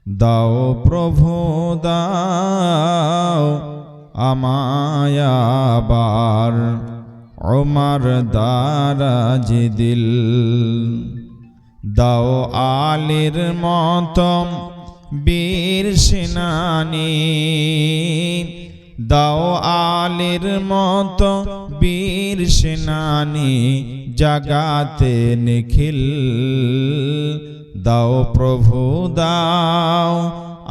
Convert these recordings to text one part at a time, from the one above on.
দাও প্রভু দাও আমায় আবার ওমর দারাজ দিল। দাও আলীর মতো বীর সেনানী, দাও আলীর মতো বীর সেনানী জাগাতে নিখিল। দাও প্রভু দাও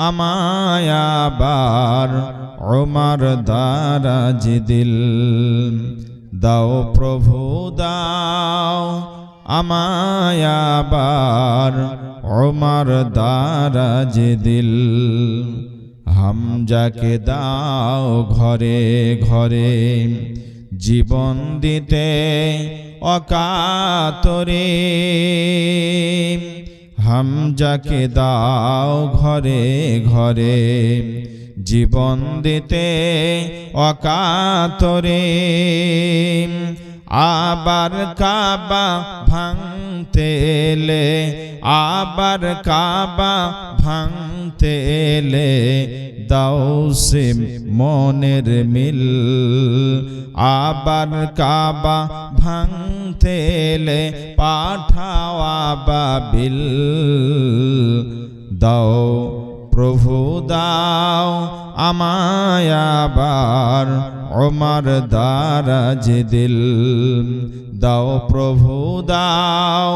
আমায় আবার ওমর দারাজ দিল। দাও প্রভু দাও আমায় আবার ওমর দারাজ দিল। হামজাকে দাও ঘরে ঘরে জীবন দিতে অকাতরে। হামজাকে দাও ঘরে ঘরে জীবন দিতে অকাতরে। আবার কাবা ভাঙতে এলে, আবার কাবা ভাঙতে এলে দাও সে মনের মিল। আবার কাবা ভাঙতে এলে পাঠাও আবাবিল। দাও প্রভু দাও আমায় আবার ওমর দারাজ দিল। দাও প্রভু দাও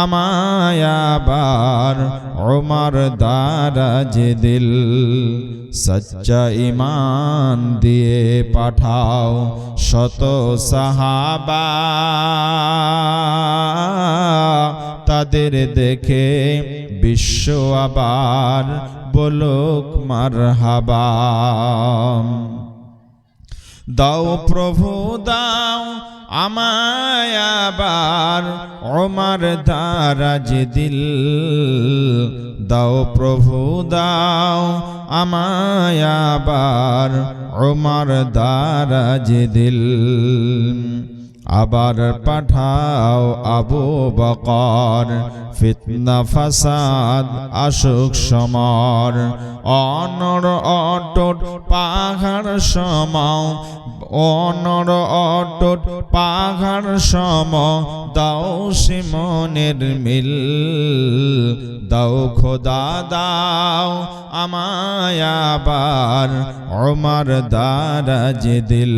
আমায় আবার ওমর দারাজ দিল। সচ্চা ঈমান দিয়ে পাঠাও শত সাহাবা, তাদের দেখে বিশ্ব আবার বলুক মারহাবা। দাও প্রভু দাও আমায় আবার ওমর দারাজ দিল। দাও প্রভু দাও আমায় আবার ওমর দারাজ দিল। আবার পাঠাও আবু বকর, ফিতনা ফাসাদ আসুক সমর। অনর অটুট পাহাড় সম, অনর অটুট পাহাড় সম দাও সে মনের মিল। দাও খোদা দাও আমায় আবার ওমর দারাজ দিল।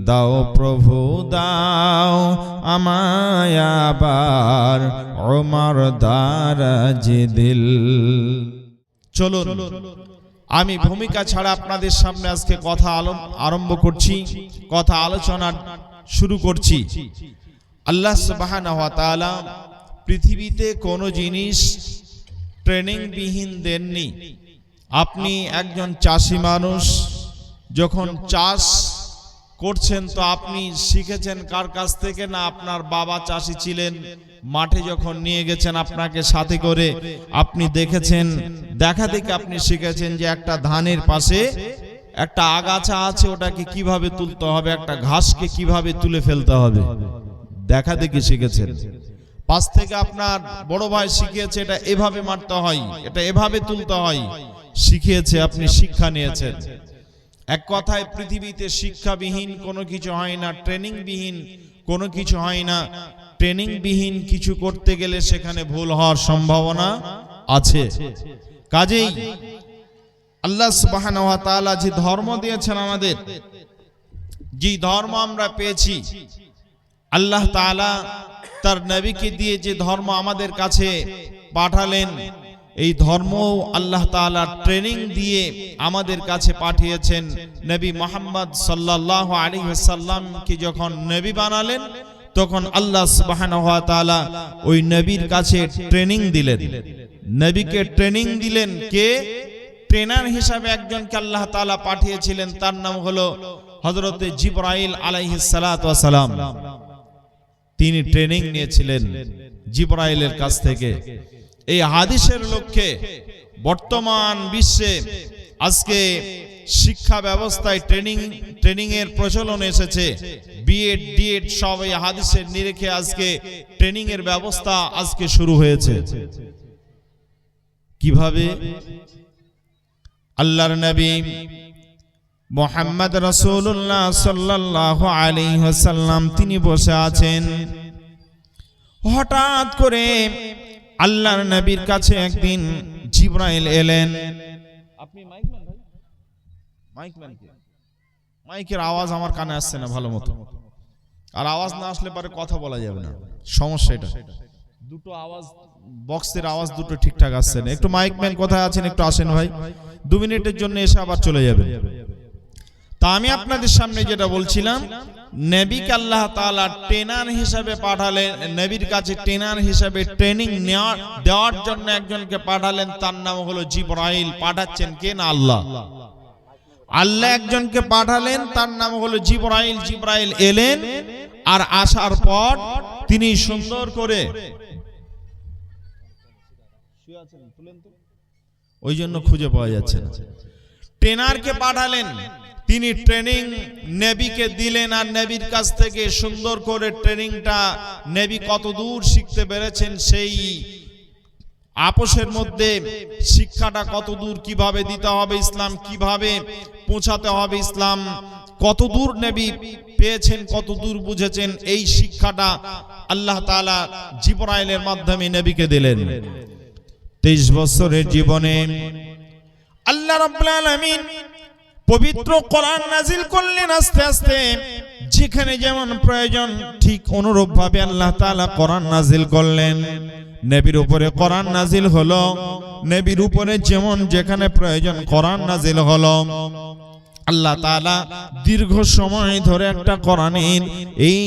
দাও প্রভু দাও আমায় আবার ওমর দারাজ দিল। চলুন আমি ভূমিকা ছাড়া আপনাদের সামনে আজকে কথা আরম্ভ করছি, কথা আলোচনা শুরু করছি। আল্লাহ সুবহানাহু ওয়া তাআলা পৃথিবীতে কোনো জিনিস ট্রেনিং বিহীন দেননি। আপনি একজন চাষি মানুষ, যখন চাষ করছেন তো আপনি শিখেছেন কার কাছ থেকে? না আপনার বাবা চাষি ছিলেন, মাঠে যখন নিয়ে গেছেন আপনাকে সাথে করে, আপনি দেখেছেন, দেখা দেখে আপনি শিখেছেন যে একটা ধানের পাশে একটা আগাছা আছে, ওটাকে কিভাবে তুলতে হবে, একটা ঘাসকে কিভাবে তুলে ফেলতে হবে, দেখা দেখে শিখেছেন। পাশ থেকে আপনার বড় ভাই শিখিয়েছে এটা এভাবে মারতে হয়, এটা এভাবে তুলতে হয়, শিখিয়েছে, আপনি শিক্ষা নিয়েছেন। এক কথায় পৃথিবীতে শিক্ষাবিহীন কোনো কিছু হয় না, ট্রেনিং বিহীন কোনো কিছু হয় না। ট্রেনিং বিহীন কিছু করতে গেলে সেখানে ভুল হওয়ার সম্ভাবনা আছে। কাজেই আল্লাহ সুবহানাহু ওয়া তাআলা যে ধর্ম দিয়েছেন আমাদের, যে ধর্ম আমরা পেয়েছি, আল্লাহ তাআলা তার নবীকে দিয়ে যে ধর্ম আমাদের কাছে পাঠালেন, এই ধর্ম আল্লাহ তাআলা ট্রেনিং দিয়ে আমাদের কাছে পাঠিয়েছেন। নবী মুহাম্মদ সাল্লাল্লাহু আলাইহি ওয়াসাল্লামকে যখন নবী বানালেন, তখন আল্লাহ সুবহানাহু ওয়া তাআলা ওই নবীর কাছে ট্রেনিং দিলেন। নবীকে ট্রেনিং দিলেন কে? ট্রেনার হিসাবে একজনকে আল্লাহ তাআলা পাঠিয়েছিলেন, তার নাম হলো হযরতে জিবরাইল আলাইহিস সালাতু ওয়াস সালাম। তিনি ট্রেনিং নিয়েছিলেন জিবরাইলের কাছ থেকে। এই হাদিসের লক্ষ্যে বর্তমান বিশ্বে আজকে শিক্ষা ব্যবস্থায় ট্রেনিং এর প্রচলন এসেছে। বিএড ডিএড সব এই হাদিসের নিরিখে আজকে ট্রেনিং এর ব্যবস্থা আজকে শুরু হয়েছে। কিভাবে? আল্লাহর নবী মুহাম্মদ রাসূলুল্লাহ সাল্লাল্লাহু আলাইহি ওয়াসাল্লাম তিনি বসে আছেন। হঠাৎ করে আল্লাহর নবীর কাছে একদিন জিবরাইল এলেন। আপনি মাইকম্যান ভাই? মাইকম্যান কে? মাইকের আওয়াজ আমার কানে আসছে না ভালো মতো, আর আওয়াজ না আসলে পরে কথা বলা যাবে না, সমস্যা এটা। দুটো আওয়াজ, বক্সের আওয়াজ দুটো ঠিকঠাক আসছে না। একটু মাইকম্যান কোথায় আছেন একটু আসেন ভাই, 2 মিনিটের জন্য এসে আবার চলে যাবেন। তা আমি আপনাদের সামনে যেটা বলছিলাম, নবীকে আল্লাহ তাআলা ট্রেনার হিসেবে পাঠালেন, নবীর কাছে ট্রেনার হিসেবে ট্রেনিং দেওয়ার জন্য একজনকে পাঠালেন, তার নাম হলো জিবরাইল। পাঠাচ্ছেন কে? না আল্লাহ। আল্লাহ একজনকে পাঠালেন, তার নাম হলো জিবরাইল। জিবরাইল এলেন, আর আসার পর তিনি সুন্দর করে ওই জন্য খুঁজে পাওয়া যাচ্ছে না। ট্রেনারকে পাঠালেন, তিনি ট্রেনিং নবীকে দিলেন, আর নবীর কাছ থেকে সুন্দর করে ট্রেনিংটা নবী কতদূর শিখতে পেরেছেন, সেই আপোষের মধ্যে শিক্ষাটা কতদূর কিভাবে দিতে হবে, ইসলাম কিভাবে পৌঁছাতে হবে, ইসলাম কতদূর নবী পেয়েছেন, কতদূর বুঝেছেন, এই শিক্ষাটা আল্লাহ তাআলা জিবরাইলের মাধ্যমে নবীকে দিলেন। 23 বছরের জীবনে আল্লাহ রাব্বুল আলামিন পবিত্র কোরআন নাজিল করলেন। আস্তে আস্তে যেখানে যেমন প্রয়োজন ঠিক অনুরূপ ভাবে আল্লাহ তাআলা কোরআন নাজিল করলেন। নবীর উপরে কোরআন নাজিল হলো, নবীর উপরে যেমন যেখানে প্রয়োজন কোরআন নাজিল হলো। আল্লাহ তাআলা দীর্ঘ সময় ধরে একটা কোরআনের এই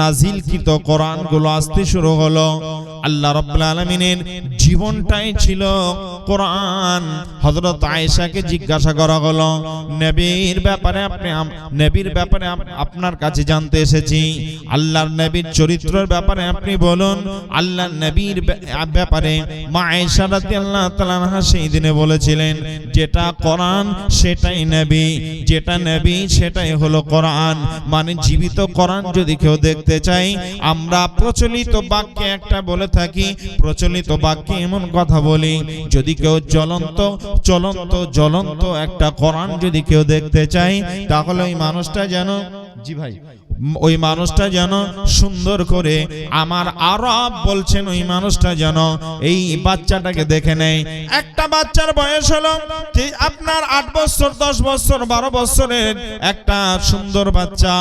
নাজিলকৃত কোরআনগুলো আসতে শুরু হলো। আল্লাহ রাব্বুল আলামিনের জীবনটাই ছিল কোরআন। হযরত আয়েশাকে জিজ্ঞাসা করা হলো, নবীর ব্যাপারে আপনার কাছে জানতে এসেছি, আল্লাহর নবীর চরিত্রের ব্যাপারে আপনি বলুন। আল্লাহর নবীর ব্যাপারে মা আয়েশা রাদিয়াল্লাহু তাআলা আনহা সেই দিনে বলেছিলেন, যেটা কোরআন সেটাই নবী, যেটা নবী সেটাই হলো কোরআন। মানে জীবিত কোরআন যদি কেউ দেখতে চাই, আমরা প্রচলিত বাক্যে একটা বলে থাকি, প্রচলিত বাক্যে এমন কথা বলি, যদি কেউ জ্বলন্ত একটা কোরআন যদি কেউ দেখতে চাই, তাহলে ওই মানুষটা যেন, জি ভাই, ওই মানুষটা যেন সুন্দর করে, আমার আরব বলছেন, ওই মানুষটা যেন এই বাচ্চাটাকে দেখে নেয়। একটা বাচ্চার বয়স হলো আপনার 8 বছর, 10 বছর, 12 বছরের একটা সুন্দর বাচ্চা।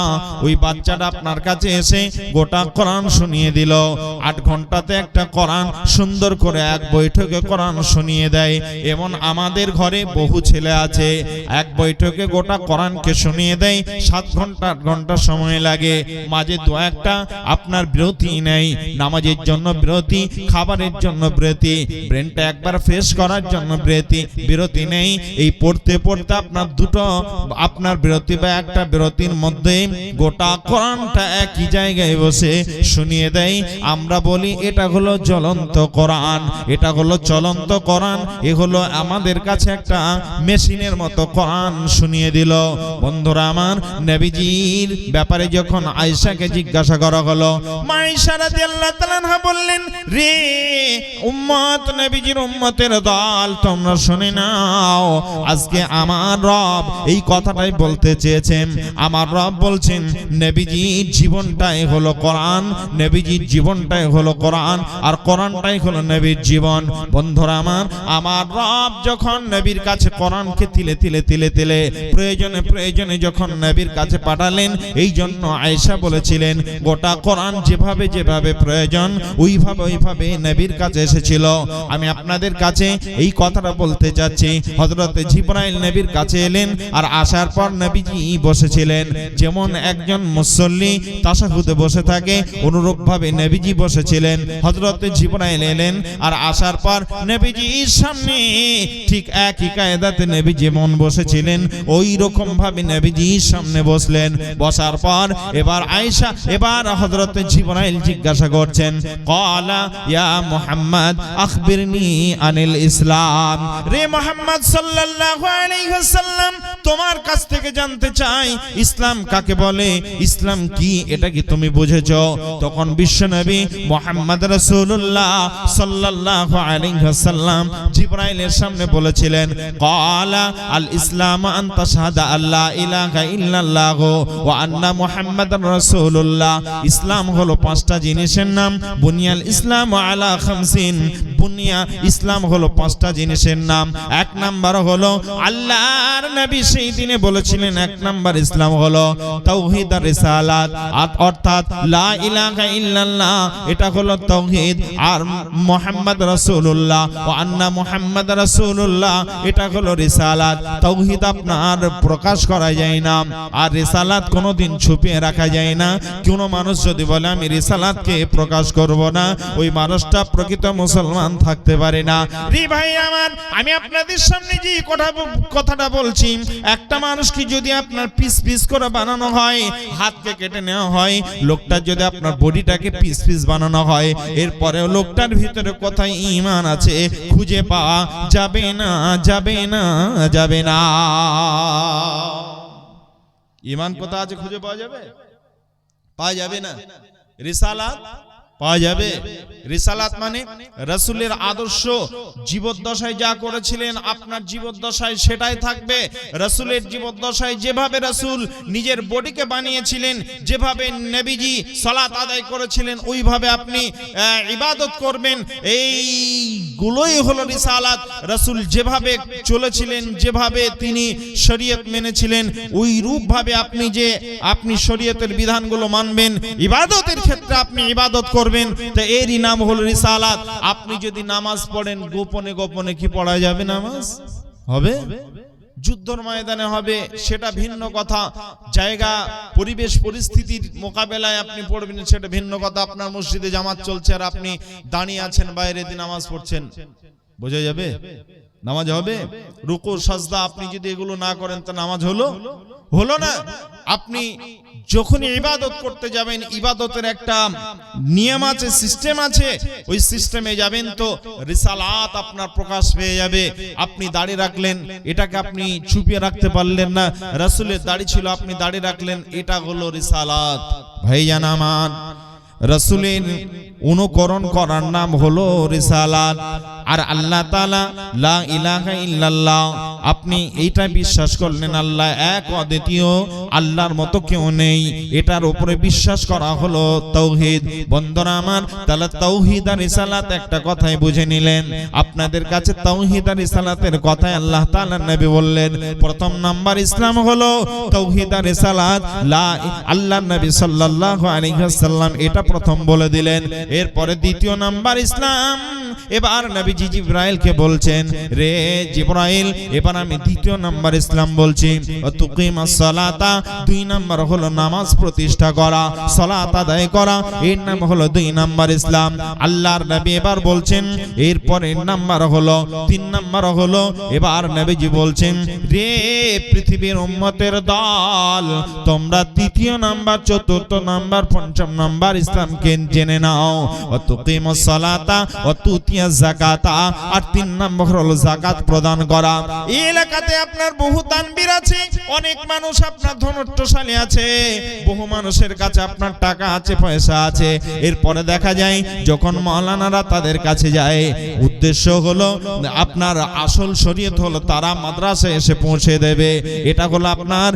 ওই বাচ্চাটা আপনার কাছে এসে গোটা কোরআন শুনিয়ে দিল। 8 ঘন্টাতে একটা কোরআন সুন্দর করে এক বৈঠকে কোরআন শুনিয়ে দেয়। এমন আমাদের ঘরে বহু ছেলে আছে, এক বৈঠকে গোটা কোরআনকে শুনিয়ে দেয়। 7 ঘন্টা 8 ঘন্টা সময় লাগে, মাঝে দু একটা আপনার বিরতি নেই, নামাজের জন্য বিরতি, খাবারের জন্য বিরতি, ব্রেনটা একবার ফ্রেশ করার জন্য বিরতি নেই। এই পড়তে পড়তে আপনার দুটো আপনার বিরতি বা একটা বিরতির মধ্যে গোটা কোরআনটা একই জায়গায় বসে শুনিয়ে দেয়। আমরা বলি এটা হলো জ্বলন্ত কোরআন, এটা হলো চলন্ত কোরআন, এ হলো আমাদের কাছে একটা মেশিনের মতো কোরআন শুনিয়ে দিল। বন্ধুরা আমার, নবীজির ব্যাপারে যখন আয়েশাকে জিজ্ঞাসা করা হলো, মা আয়েশা রাদিয়াল্লাহু তাআলা আনহা বললেন, রে উম্মত, নবীজির উম্মতের দল, তোমরা শুনে নাও, আজকে আমার রব এই কথাটাই বলতে চেয়েছেন। আমার রব বলছেন নবীজির জীবনটাই হলো কোরআন, নবীজির জীবনটাই হলো কোরআন, আর কোরআনটাই হলো নবীর জীবন। বন্ধুরা আমার রব যখন নবীর কাছে কোরআনকে তিলে তিলে তিলে তিলে প্রয়োজনে যখন নবীর কাছে পাঠালেন, এই জন্য আয়েশা বলেছিলেন গোটা কোরআন যেভাবে যেভাবে প্রয়োজন ওইভাবে নবীর কাছে এসেছিল। আমি আপনাদের কাছে এই কথাটা বলতে চাচ্ছি, হযরত জিবরাইল নবীর কাছে এলেন, আর আসার পর নবীজি বসেছিলেন। যেমন একজন মুসল্লি তাশাহুদে বসে থাকে, অনুরূপ ভাবে নবীজি বসেছিলেন। হযরত জিবরাইল এলেন, আর আসার পর নবীজির সামনে ঠিক একই কায়দাতে নবী যেমন বসেছিলেন ওই রকম ভাবে নবীজির সামনে বসলেন। বসার পর এবার আয়েশা এবার হযরত জিবরাইল জিজ্ঞাসা করছেন, ক্বালা ইয়া মুহাম্মদ আখবিরনি আনিল ইসলাম। রে মুহাম্মদ সাল্লাল্লাহু আলাইহি ওয়াসাল্লাম, তোমার কাছ থেকে জানতে চাই ইসলাম কাকে বলে, ইসলাম কি, এটা কি তুমি বুঝেছো? তখন বিশ্বনবী মুহাম্মদ রাসূলুল্লাহ সাল্লাল্লাহু আলাইহি ওয়াসাল্লাম জিবরাইলের সামনে বলেছিলেন, ক্বালা আল ইসলাম আন তাশহাদা আল্লা ইলাহা ইল্লাল্লাহ ওয়া আন্না মুহাম্মাদার রাসূলুল্লাহ। ইসলাম হলো পাঁচটা জিনিসের নাম। বুনিয়াল ইসলাম আলা খামসিন, বুনিয়া ইসলাম হলো পাঁচটা জিনিসের নাম। এক নাম্বার হলো আল্লাহর নবী সেই দিনে বলেছিলেন, এক নাম্বার ইসলাম হলো তাওহীদ আর রিসালাত, অর্থাৎ লা ইলাহা ইল্লাল্লাহ এটা হলো তাওহীদ, আর মুহাম্মদ রাসূলুল্লাহ ওয়া আন্না মুহাম্মাদার রাসূলুল্লাহ এটা হলো রিসালাত। তাওহীদ আপনার প্রকাশ করা যায় না, আর রিসালাত কোনোদিন ছুপিয়ে রাখা যায় না। কোন মানুষ যদি বলে আমি রিসালাতকে প্রকাশ করব না, ওই মানুষটা প্রকৃত মুসলমান থাকতে পারে না। রে ভাই আমার, আমি আপনাদের সামনে যে কথাটা বলছি, একটা মানুষকে যদি আপনার পিস পিস করে বানানো হয়, হাতকে কেটে নেওয়া হয়, লোকটা যদি আপনার বডিটাকে পিস পিস বানানো হয়, এরপরেও লোকটার ভিতরে কোথায় ঈমান আছে খুঁজে পাওয়া যাবে না, যাবে না, যাবে না। ঈমান কোথায় আছে খুঁজে পাওয়া যাবে? পাওয়া যাবে না। রিসালাত পাওয়া যাবে। রিসালাত মানে রাসূলের আদর্শ জীবদ্দশায় যা করেছিলেন আপনার জীবদ্দশায় সেটাই থাকবে। রাসূলের জীবদ্দশায় যেভাবে রাসূল নিজের বডিকে বানিয়েছিলেন, যেভাবে নবীজি সালাত আদায় করেছিলেন, ওইভাবে আপনি ইবাদত করবেন। এইগুলোই হলো রিসালাত। রাসূল যেভাবে চলেছিলেন, যেভাবে তিনি শরীয়ত মেনেছিলেন, ওই রূপভাবে আপনি শরীয়তের বিধানগুলো মানবেন। ইবাদতের ক্ষেত্রে আপনি ইবাদত করবেন, তো এরই নাম হলো রিসালাত। আপনি যদি নামাজ পড়েন গোপনে গোপনে, কি পড়া যাবে? নামাজ হবে, যুদ্ধের ময়দানে হবে, সেটা ভিন্ন কথা। জায়গা পরিবেশ পরিস্থিতির মোকাবেলায় আপনি পড়বেন, সেটা ভিন্ন কথা। আপনার মসজিদে জামাত চলছে আর আপনি দাঁড়িয়ে আছেন বাইরে দিয়ে নামাজ পড়ছেন, বোঝা যাবে? নামাজ হবে? রুকু সাজদা আপনি যদি এগুলো না করেন তো নামাজ হলো না। আপনি যখন ইবাদত করতে যাবেন, ইবাদতের একটা নিয়ম আছে, সিস্টেম আছে, ওই সিস্টেমে যাবেন তো রিসালাত আপনার প্রকাশ পেয়ে যাবে। আপনি দাড়ি রাখলেন, এটাকে আপনি ছুপিয়ে রাখতে পারলেন না। রাসূলের দাড়ি ছিল, আপনি দাড়ি রাখলেন, এটা হলো রিসালাত। ভাইজান আমার, রাসূলের অনুকরণ করার নাম হলো রিসালাত। আর আল্লাহ তাআলা লা ইলাহা ইল্লাল্লাহ, আপনি এইটা বিশ্বাস করলেন আল্লাহ এক অদ্বিতীয়, আল্লাহর মতো কেউ নেই, এটার উপরে বিশ্বাস করা হলো তাওহীদ। বন্ধুরা আমার, তাহলে তাওহীদ আর রিসালাত একটা কথাই বুঝে নিলেন। আপনাদের কাছে তাওহীদ আর রিসালাতের কথাই আল্লাহ তাআলা নবী বললেন। প্রথম নাম্বার ইসলাম হলো তাওহীদ আর রিসালাত, আল্লাহর নবী সাল্লাল্লাহু আলাইহি ওয়াসাল্লাম এটা প্রথম বলে দিলেন। এরপরে দ্বিতীয় নাম্বার ইসলাম। এবার নবীজি জিবরাইলকে বলছেন, রে জিবরাইল, এবার আমি দ্বিতীয় নাম্বার ইসলাম বলছি। তুকিমাস সালাতা, দুই নাম্বার হলো নামাজ প্রতিষ্ঠা করা, সালাত আদায় করা, এর নাম হলো দুই নাম্বার ইসলাম। আল্লাহর নবী এবার বলছেন এরপর এর নাম্বার হলো তিন নাম্বার হলো, এবার নবীজি বলছেন, রে পৃথিবীর উম্মতের দল, তোমরা তৃতীয় নাম্বার, চতুর্থ নাম্বার, পঞ্চম নাম্বার ইসলামকে জেনে নাও। তুকিমাস সালাতা ওয়া তুতিয়াজ যাকাতা, আর তিন নাম্বার হলো যাকাত প্রদান করা। এই এলাকাতে আপনার বহু তানবীর আছে, অনেক মানুষ আপনার ধনট্টশালী আছে, বহু মানুষের কাছে আপনার টাকা আছে, পয়সা আছে। এরপরে দেখা যায় যখন মাওলানারা তাদের কাছে যায়, উদ্দেশ্য হলো আপনার আসল শরীয়ত হলো তারা মাদ্রাসায় এসে পৌঁছে দেবে। এটা হলো আপনার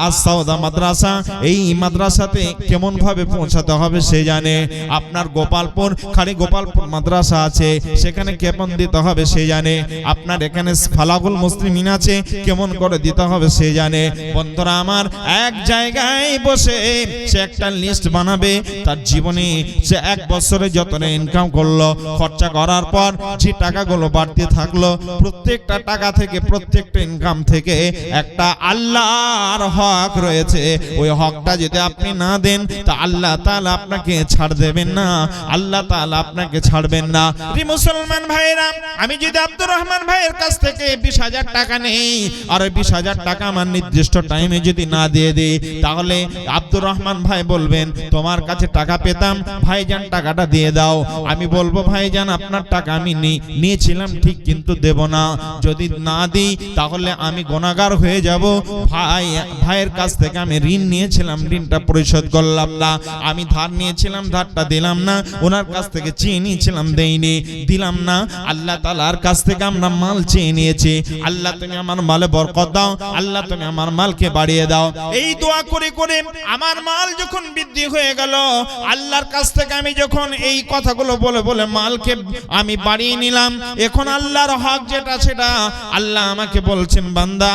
আস-সাউদা মাদ্রাসা। এই মাদ্রাসাতে কেমন ভাবে পৌঁছাতে হবে সে জানে। আপনার গোপালপুর, খালি গোপালপুর মাদ্রাসা আছে, সেখানে কেমন দিতে হবে সে জানে। আপনার এখানে ফালাকুল মুসলিমিন আছে, কেমন করে দিতে হবে সে জানে। বন্ধুরা আমার, এক জায়গায় বসে সে একটা লিস্ট বানাবে, তার জীবনে সে এক বছরে যত ইনকাম করলো, খরচা করার পর যে টাকাগুলো বাড়তে থাকলো, প্রত্যেকটা টাকা থেকে, প্রত্যেকটা ইনকাম থেকে একটা আল্লাহর হক রয়েছে। ওই হকটা যদি আপনি না দেন তা আল্লাহ তাআলা আপনাকে ছাড় দেবেন না, আল্লাহ তাআলা আপনাকে ছাড়বেন না। মুসলমান ভাইরা, আমি যদি আব্দুর রহমান ভাইয়ের কাছ থেকে 20,000 টাকা নেই আর 20,000 টাকা আমার নির্দিষ্ট টাইমে যদি না দিয়ে দিই, তাহলে আব্দুর রহমান ভাই বলবেন তোমার কাছে টাকা পেতাম, ভাইজান টাকাটা দিয়ে দাও। আমি বলবো ভাইজান আপনার টাকা আমি নিয়েছিলাম ঠিক, কিন্তু দেব না। যদি না দিই তাহলে আমি গুনাহগার হয়ে যাব। ভাইয়ের কাছ থেকে আমি ঋণ নিয়েছিলাম, ঋণটা পরিশোধ করলাম না। আমি ধার নিয়েছিলাম, ধারটা দিলাম না। ওনার কাছ থেকে চেয়ে নিয়েছিলাম, দেইনি, দিলাম না। আল্লাহ তাআলার কাছ থেকে আমরা মাল চেয়ে নিয়েছি, আল্লাহ তুমি আমার মালে বরকত দাও, আল্লাহ তুমি আমার মালকে বাড়িয়ে দাও। এই দোয়া করে করে আমার মাল যখন বৃদ্ধি হয়ে গেল, আল্লাহর কাছ থেকে আমি যখন এই কথাগুলো বলে বলে মালকে আমি বাড়িয়ে নিলাম, এখন আল্লাহর হক যেটা সেটা আল্লাহ আমাকে বলছেন, বান্দা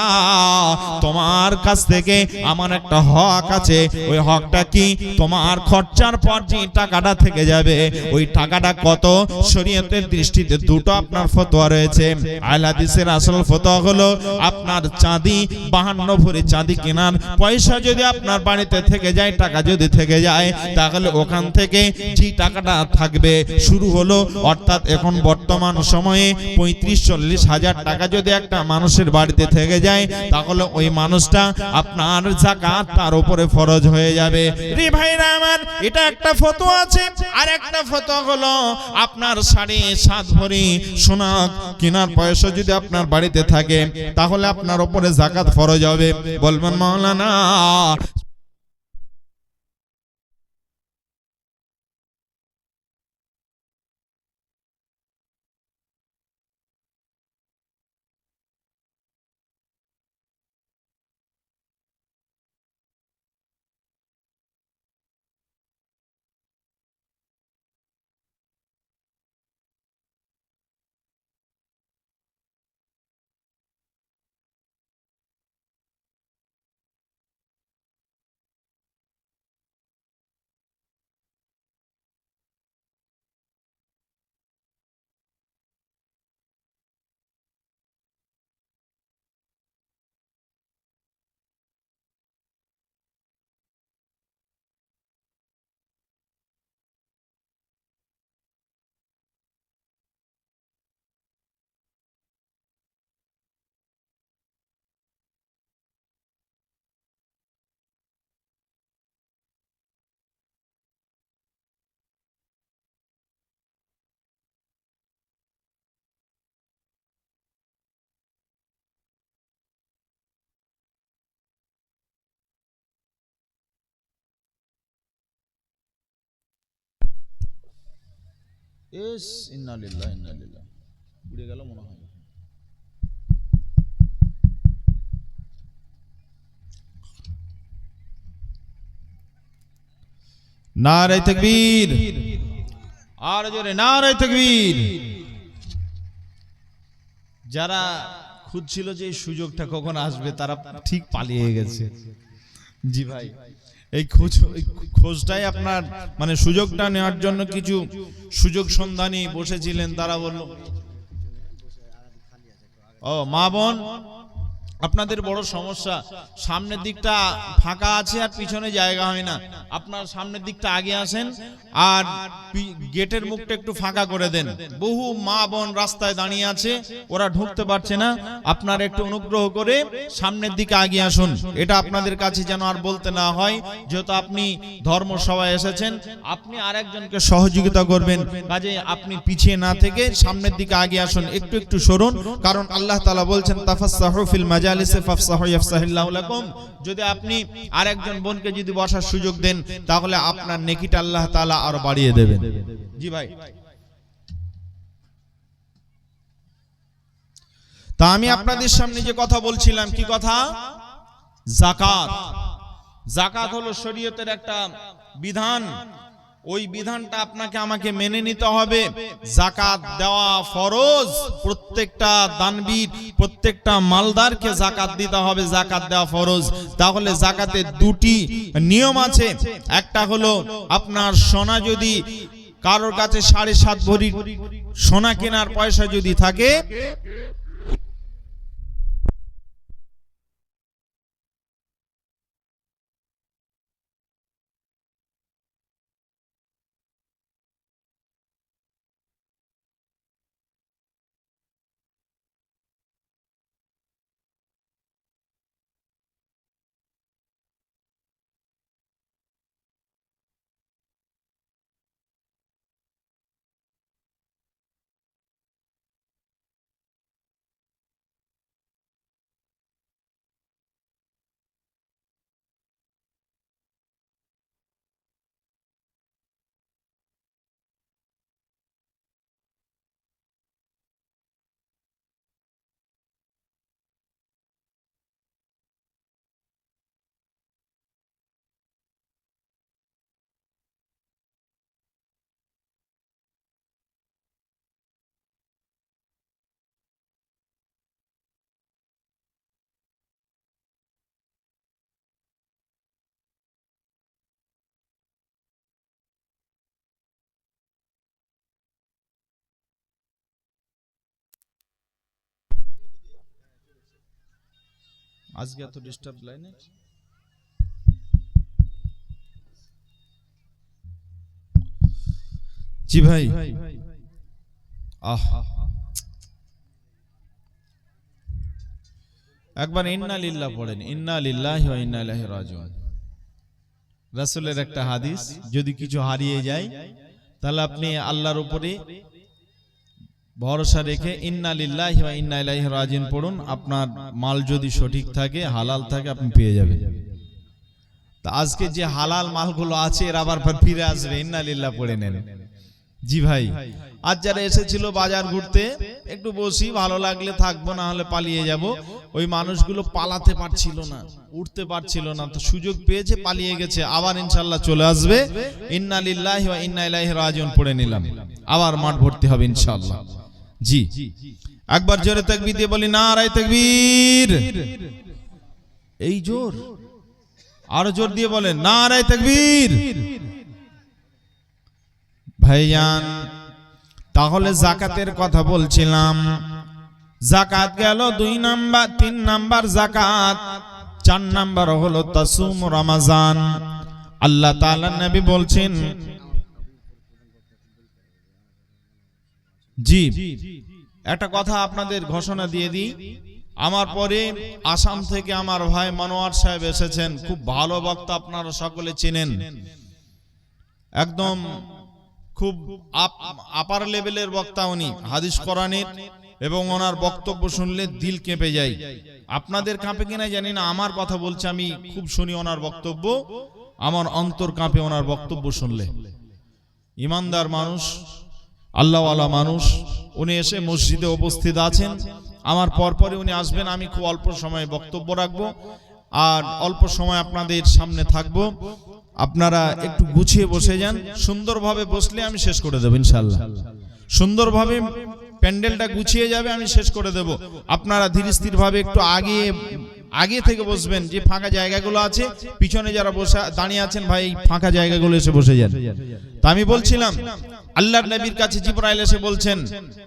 তোমার কাছ থেকে আমার একটা হক আছে। ওই হকটা কি? তোমার খরচার পর যে টাকাটা থেকে যাবে, ওই টাকাটা কত? শরীয়তের দৃষ্টিতে দুটো আপনার ফতোয়া রয়েছে। আহলে হাদিসের আসল ফতোয়া হলো আপনার চাঁদি 52 ভরি চাঁদি কেনার পয়সা যদি আপনার বাড়িতে থেকে যায়, টাকা যদি থেকে যায়, তাহলে ওখান থেকে যে টাকাটা থাকবে শুরু হলো, অর্থাৎ এখন বর্তমান সময়ে 35-40 হাজার টাকা যদি একটা মানুষের বাড়িতে থেকে যায়, তাহলে ওই মানুষটা আপনার যাকাত তার উপরে ফরজ হয়ে যাবে। রে ভাইরা আমার, এটা একটা ফতোয়া আছে। আর একটা ফতোয়া হলো আপনার 7.5 ভরি সোনা কেনার পয়সা যদি আপনার বাড়িতে থাকে, তাহলে আপনার উপরে যাকাত ফরজ হবে। বলবেন মাওলানা ইন্না লিল্লাহি ইন্না ইলাইহি উড়ে গেল মনে হয়। নারে তাকবীর, আর জোরে নারে তাকবীর। যারা খুঁজছিল যে এই সুযোগটা কখন আসবে, তারা ঠিক পালিয়ে গেছে। জি ভাই, এই খোঁজটাই আপনার মানে সুযোগটা নেওয়ার জন্য কিছু সুযোগ সন্ধানী বসেছিলেন, তারা বলল ও মা বোন আপনাদের বড় সমস্যা, সামনের দিকটা ফাঁকা আছে আর পিছনে জায়গা হয় না। আপনার সামনের দিকটা আগে আসেন আর গেটের মুখটা একটু ফাঁকা করে দেন। বহু মা বোন রাস্তায় দাঁড়িয়ে আছে, ওরা ঢুকতে পারছে না। আপনারা একটু অনুগ্রহ করে সামনের দিকে আগে আসুন। এটা আপনাদের কাছে যেন আর বলতে না হয়, যেহেতু আপনি ধর্মসভায় এসেছেন, আপনি আরেকজনকে সহযোগিতা করবেন, কাজে আপনি পিছিয়ে না থেকে সামনের দিকে আগে আসুন, একটু একটু সরুন। কারণ আল্লাহ তাআলা বলছেন তাফাসসাহু ফিল মাজালিসি ফাফসাহু ইয়াফসাহিল্লাহু লাকুম। যদি আপনি আরেকজন বোনকে যদি বসার সুযোগ দেন, তাহলে আপনার নেকিটা আল্লাহ তাআলা আরো বাড়িয়ে দেবেন। জি ভাই, তা আমি আপনাদের সামনে যে কথা বলছিলাম, কি কথা? যাকাত। যাকাত হলো শরীয়তের একটা বিধান। ওই বিধানটা আপনাকে আমাকে মেনে নিতে হবে। যাকাত দেওয়া ফরজ, প্রত্যেকটা দানবীর প্রত্যেকটা মালদারকে যাকাত দিতে হবে, যাকাত দেওয়া ফরজ। তাহলে যাকাতের দুটি নিয়ম আছে। একটা হলো আপনার সোনা যদি কারোর কাছে 7.5 ভরি সোনা কেনার পয়সা যদি থাকে, আজকে এত ডিস্টার্ব লাইনে জি ভাই একবার ইন্না লিল্লাহ পড়েন, ইন্না লিল্লাহি ওয়া ইন্না ইলাইহি রাজিউন। রাসূলের একটা হাদিস, যদি কিছু হারিয়ে যায় তাহলে আপনি আল্লাহর উপরে ভরসা রেখে ইন্না লিল্লাহি ওয়া ইন্না ইলাইহি রাজিউন পড়ুন। আপনার মাল যদি সঠিক থাকে, হালাল থাকে, আপনি পেয়ে যাবেন। তা আজকে যে হালাল মালগুলো আছে এর আবার ফিরে আসবে, ইন্না লিল্লাহ পড়ে নেন। জি ভাই, আজ যারা এসেছিল বাজার ঘুরতে, একটু বসি, ভালো লাগলে থাকবো, না হলে পালিয়ে যাব। ওই মানুষগুলো পালাতে পারছিল না, উঠতে পারছিল না, তো সুযোগ পেয়েছে, পালিয়ে গেছে। আবার ইনশাআল্লাহ চলে আসবে। ইন্না লিল্লাহি ওয়া ইন্না ইলাইহি রাজিউন পড়ে নিলাম, আবার মাঠ ভর্তি হবে ইনশাআল্লাহ। জি, একবার জোরে তাকবীর দিয়ে বলি নারায়ে তাকবীর। এই জোর, আরো জোর দিয়ে বলেন নারায়ে তাকবীর। ভাইজান, তাহলে যাকাতের কথা বলছিলাম। যাকাত গেল 2 নাম্বার, 3 নাম্বার যাকাত, 4 নাম্বার হলো তাসুম রমাজান। আল্লাহ তাআলা নবী বলছেন, জি একটা কথা আপনাদের ঘোষণা দিয়ে দিই। আমার পরে আসাম থেকে আমার ভাই মনোয়ার সাহেব এসেছেন, খুব ভালো বক্তা, আপনারা সকলে চেনেন, একদম খুব আপার লেভেলের বক্তা উনি, হাদিস কোরআনের, এবং ওনার বক্তব্য শুনলে দিল কেঁপে যায়। আপনাদের কাঁপে কিনা জানি না, আমার কথা বলছি, আমি খুব শুনি ওনার বক্তব্য, আমার অন্তর কাঁপে ওনার বক্তব্য শুনলে। ইমানদার মানুষ, আল্লাহওয়ালা মানুষ। উনি এসে মসজিদে উপস্থিত আছেন, আমার পরপরই উনি আসবেন। আমি খুব অল্প সময় বক্তব্য রাখবো আর অল্প সময় আপনাদের সামনে থাকবো। আপনারা একটু গুছিয়ে বসে যান, সুন্দরভাবে বসলে আমি শেষ করে দেব ইনশাআল্লাহ। সুন্দরভাবে প্যান্ডেলটা গুছিয়ে যাবে, আমি শেষ করে দেব। আপনারা ধীর স্থির ভাবে একটু আগে থেকে বসবেন, যে ফাঁকা জায়গাগুলো আছে, পিছনে যারা বসে দাঁড়িয়ে আছেন ভাই, ফাঁকা জায়গাগুলো এসে বসে যান। তা আমি বলছিলাম, আল্লাহর নবীর কাছে জিবরাইল এসে বলছেন,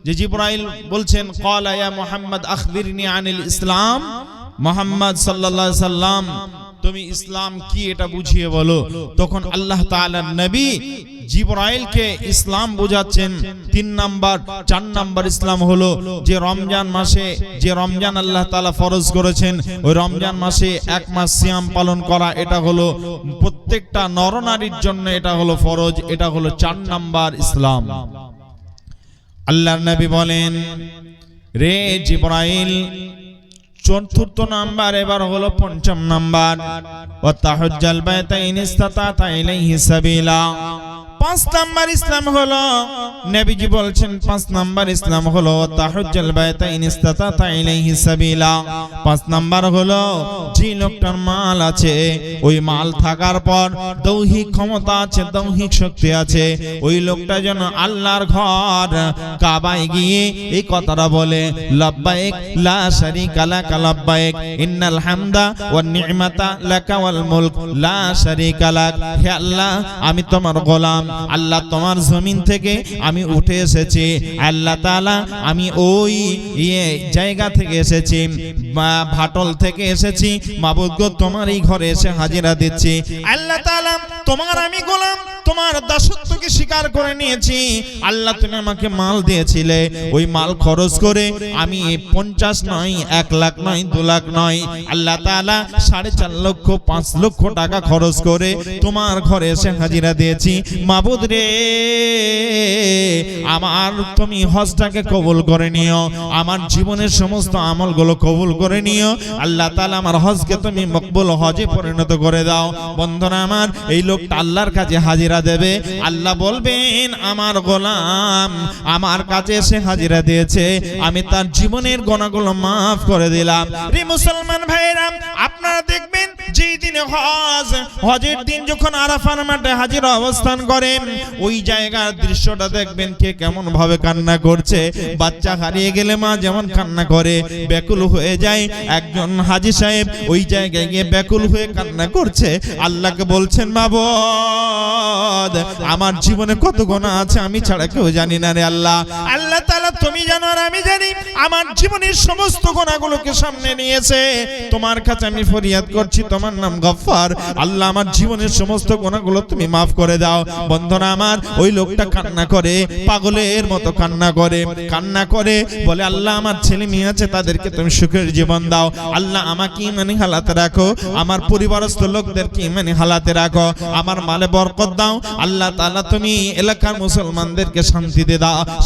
যে জিবরাইল বলছেন, ক্বালা ইয়া মুহাম্মদ আখবিরনি আনিল ইসলাম। মুহাম্মদ সাল্লাল্লাহু আলাইহি সাল্লাম, তুমি ইসলাম কি এটা বুঝিয়ে বলো। তখন আল্লাহ তাআলার নবী জিবরাইলকে ইসলাম বোঝাচ্ছেন 3 নাম্বার। 4 নাম্বার ইসলাম হলো যে রমজান মাসে, যে রমজান আল্লাহ তাআলা ফরজ করেছেন, ওই রমজান মাসে 1 মাস সিয়াম পালন করা, এটা হলো প্রত্যেকটা নরনারীর জন্য, এটা হলো ফরজ, এটা হলো 4 নাম্বার ইসলাম। আল্লাহর নবী বলেন, রে জিবরাইল, 4th নাম্বার এবার হলো 5ম নাম্বার, ওয়া তাহাজ্জাল বাইতা ইন ইসতাতা ইলাইহি সাবিলা। 5 নাম্বার ইসলাম হলো, নবীজি বলছেন 5 নাম্বার ইসলাম হলো তাহাজ্জাল বাইতা ইন ইসতাতা ইলাইহি সাবিলা। 5 নাম্বার হলো, যে লোকটার মাল আছে, ওই মাল থাকার পর দৈহিক ক্ষমতা আছে, দৈহিক শক্তি আছে, ওই লোকটা যেন আল্লাহর ঘর কাবায় গিয়ে এই কথাটা বলে, লাব্বাইক লা শারীকা লাক লাব্বাইক ইন্নাল হামদা ওয়ান নি'মাতা লাকা ওয়াল মুলক লা শারীকা লাক। হে আল্লাহ, আমি তোমার গোলাম, আল্লাহ তোমার জমিন থেকে আমি উঠে এসেছি, আল্লাহ তাআলা আমি ওই জায়গা থেকে এসেছি, ভাটল থেকে এসেছি, মাবুদ গো তোমার এই ঘরে এসে হাজিরা দিচ্ছি। আল্লাহ তাআলা তোমার আমি গোলাম, তোমার দাসত্বকে স্বীকার করে নিয়েছি। আল্লাহ তুমি আমাকে মাল দিয়েছিলে, ওই মাল খরচ করে আমি 50 নয়, 1 লাখ নয়, 2 লাখ নয়, আল্লাহ তাআলা 4.5 লক্ষ 5 লক্ষ টাকা খরচ করে তোমার ঘরে এসে হাজিরা দিয়েছি। মাবুদ রে, আমার তুমি হজটাকে কবুল করে নিও, আমার জীবনের সমস্ত আমলগুলো কবুল করে নিও। আল্লাহ তাআলা আমার হজকে তুমি মকবুল হজে পরিণত করে দাও। বন্ধুরা আমার, এই লোকটা আল্লাহর কাছে হাজিরা দেবে, আল্লাহ বলবেন, আমার গোলাম আমার কাছে এসে হাজিরা দিয়েছে, আমি তার জীবনের গুনাহগুলো মাফ করে দিলাম। রে মুসলমান ভাইরা, আপনারা দেখবেন যেই দিনে হজের দিন যখন আরাফার মাঠে হাজির অবস্থান করেন, ওই জায়গার দৃশ্যটা দেখবেন কে কেমন ভাবে কান্না করছে। বাচ্চা হারিয়ে গেলে মা যেমন কান্না করে, ব্যাকুল হয়ে যায়, একজন হাজী সাহেব ওই জায়গায় গিয়ে ব্যাকুল হয়ে কান্না করছে, আল্লাহকে বলছেন, মাবুদ আমার জীবনে কত গুনাহ আছে আমি ছাড়া কেউ জানি না রে আল্লাহ। আল্লাহ তাআলা তুমি জানো আর আমি জানি, আমার জীবনের সমস্ত গুনাহগুলোকে সামনে নিয়েছে। তোমার কাছে আমি ফরিয়াদ করছি, তোমার নাম গফফার। আল্লাহ আমার জীবনের সমস্ত গুনাহগুলো তুমি মাফ করে দাও। বন্ধুরা আমার, ওই লোকটা কান্না করে, পাগলের মতো কান্না করে বলে, আল্লাহ আমার ছেলে মেয়ে আছে, তাদেরকে তুমি সুখের জীবন দাও। আল্লাহ আমাকে ইমানি হালাতে রাখো, আমার পরিবারস্থ লোকদেরকে ইমানি হালাতে রাখো, আমার মালে বরকত দাও। আল্লাহ তাআলা তুমি এলাকার মুসলমানদেরকে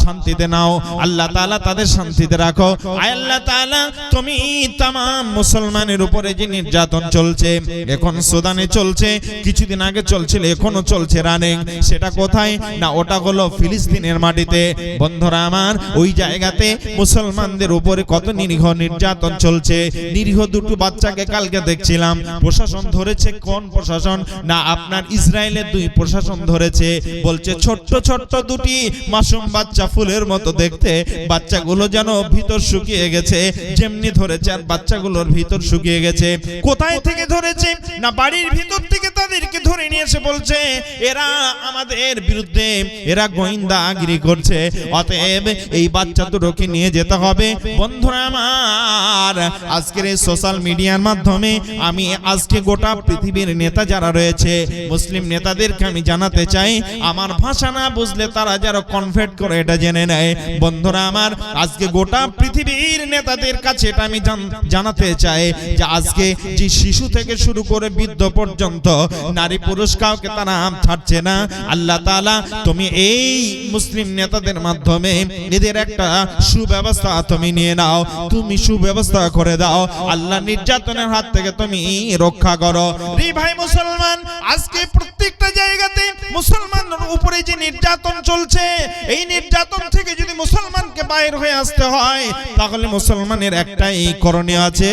শান্তিতে নাও। আল্লাহ তাআলা তাদের শান্তিতে রাখো। আয় আল্লাহ তাআলা, তুমি তাম মুসলমানের উপরে যে নির্যাতন চলছে, এখন সুদানে চলছে, কিছুদিন আগে চলছিল, এখনো চলছে রানিং। সেটা কোথায় না, ওটা হলো ফিলিস্তিনের মাটিতে। বন্ধুরা আমার, ওই জায়গাতে মুসলমানদের উপরে কত নিরীহ নির্যাতন চলছে। নিরীহ দুটো বাচ্চাকে কালকে দেখছিলাম, প্রশাসন ধরেছে। কোন প্রশাসন না, আপনার ইসরায়েলের দুই প্রশাসন ধরেছে। বলছে ছোট্ট ছোট্ট দুটি মাসুম বাচ্চা, ফুলের মতো দেখতে, বাচ্চাগুলো যেন ভিতর শুকিয়ে গেছে। যেমনি ধরেছে আর বাচ্চাগুলোর ভিতর শুকিয়ে গেছে। কোথায় থেকে ধরেছে না, বাড়ির ভিতর থেকে তাদেরকে ধরে নিয়ে এসে বলছে এরা আমাদের বিরুদ্ধে, এরা গোয়েন্দাগিরি করছে, অতএব এই বাচ্চা দুটোকে নিয়ে যেতে হবে। বন্ধুরা আমার, আজকের এই সোশ্যাল মিডিয়ার মাধ্যমে আমি আজকে গোটা পৃথিবীর নেতা যারা রয়েছে, মুসলিম নেতাদেরকে আমি জানাতে চাই, আমার ভাষা না বুঝলে তারা যারা কনভার্ট করে এটা জেনে নেয়। বন্ধুরা আমার, আজকে গোটা পৃথিবীর নেতাদের কাছে এটা আমি জানাতে চাই যে আজকে যে শিশু থেকে শুরু করে বৃদ্ধ পর্যন্ত, নারী পুরুষ কাউকে তারা ছাড়ছে না। আল্লাহ তাআলা তুমি এই মুসলিম নেতাদের মাধ্যমে এদের একটা সুব্যবস্থা তুমি নিয়ে নাও, তুমি সুব্যবস্থা করে দাও। আল্লাহ নির্যাতনের হাত থেকে তুমি রক্ষা করো। রে ভাই মুসলমান, আজকে প্রত্যেকটা জায়গাতে মুসলমানদের উপরে যে নির্যাতন চলছে, এই নির্যাতন থেকে যদি মুসলমানকে বাইরে হয়ে আসতে হয়, তাহলে মুসলমানের একটাই করণীয় আছে,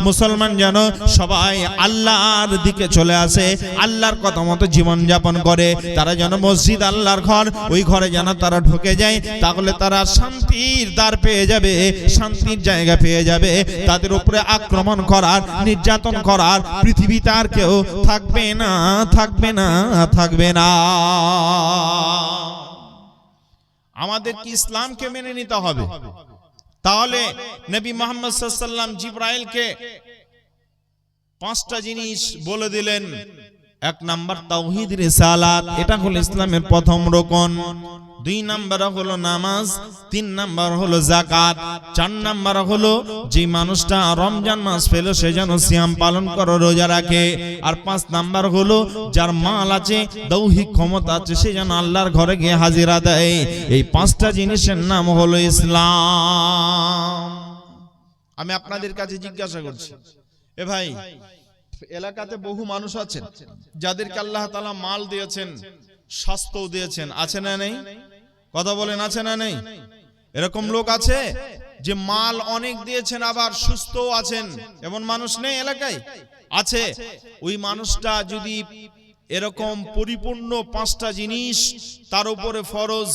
মুসলমান যেন সবাই আল্লাহর দিকে চলে আসে, আল্লাহর কথা মতো জীবন যাপন করে। তারা যেন মসজিদ আল্লাহর ঘর, ওই ঘরে যেন তারা ঢুকে যায়, তাহলে তারা শান্তির দ্বার পেয়ে যাবে, শান্তির জায়গা পেয়ে যাবে। তাদের উপরে আক্রমণ করার, নির্যাতন করার পৃথিবীতে আর কেউ থাকবে না, থাকবে না, থাকবে না। আমাদের কি ইসলামকে মেনে নিতে হবে। তাহলে নবী মুহাম্মদ সাল্লাল্লাহু আলাইহি ওয়াসাল্লাম জিবরাইলকে 5টা জিনিস বলে দিলেন। 1 নাম্বার তাওহীদ রিসালাত, এটা হলো ইসলামের প্রথম রকম। 2 নাম্বার হলো নামাজ, 3 নাম্বার হলো যাকাত, 4 নাম্বার হলো যে মানুষটা রমজান মাস পেল সে যেন সিয়াম পালন করে, রোজা রাখে। আর 5 নাম্বার হলো যার মাল আছে, দৈহিক ক্ষমতা আছে, সে যেন আল্লাহর ঘরে গিয়ে হাজিরা দেয়। এই 5টা জিনিসের নাম হলো ইসলাম। আমি আপনাদের কাছে জিজ্ঞাসা করছি, এ ভাই, এলাকাতে বহু মানুষ আছেন যাদেরকে আল্লাহ তাআলা মাল দিয়েছেন, স্বাস্থ্য দিয়েছেন, আছে না নেই? কথা বলেন, আছে না নেই? এরকম লোক আছে যে মাল অনেক দিয়েছেন আবার সুস্থও আছেন, এমন মানুষ নেই এলাকায়? আছে। ওই মানুষটা যদি এরকম পরিপূর্ণ 5টা জিনিস তার উপরে ফরজ,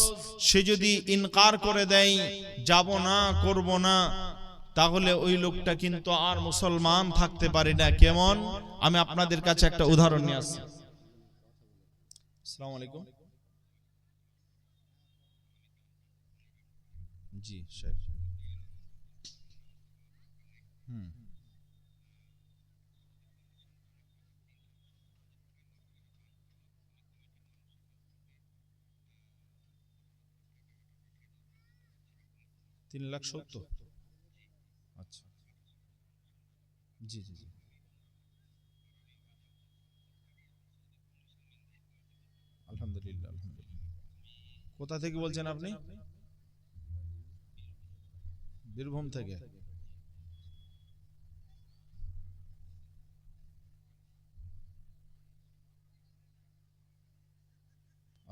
সে যদি ইনকার করে দেয়, যাব না, করব না, তাহলে ওই লোকটা কিন্তু আর মুসলমান থাকতে পারে না। কেমন? আমি আপনাদের কাছে একটা উদাহরণ নিয়ে আসছি। আসসালামু আলাইকুম। জি শেখ। 3,70,000। আচ্ছা, জি জি জি, আলহামদুলিল্লাহ, আলহামদুলিল্লাহ। কোথা থেকে বলছেন আপনি? বীরভূম থেকে।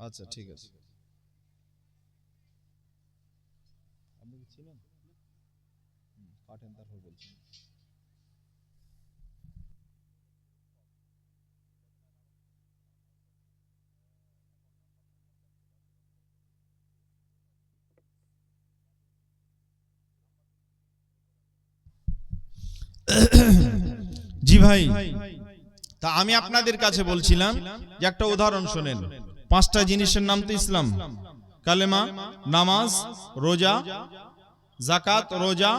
আচ্ছা, ঠিক আছে। আপনি কি ছিলেন? কাটেন, তারপর বলছেন। জি ভাই, তা আমি আপনাদের কাছে বলছিলাম যে একটা উদাহরণ শুনেন। 5টা জিনিসের নাম তো ইসলাম। কালেমা, নামাজ, রোজা, যাকাত, রোজা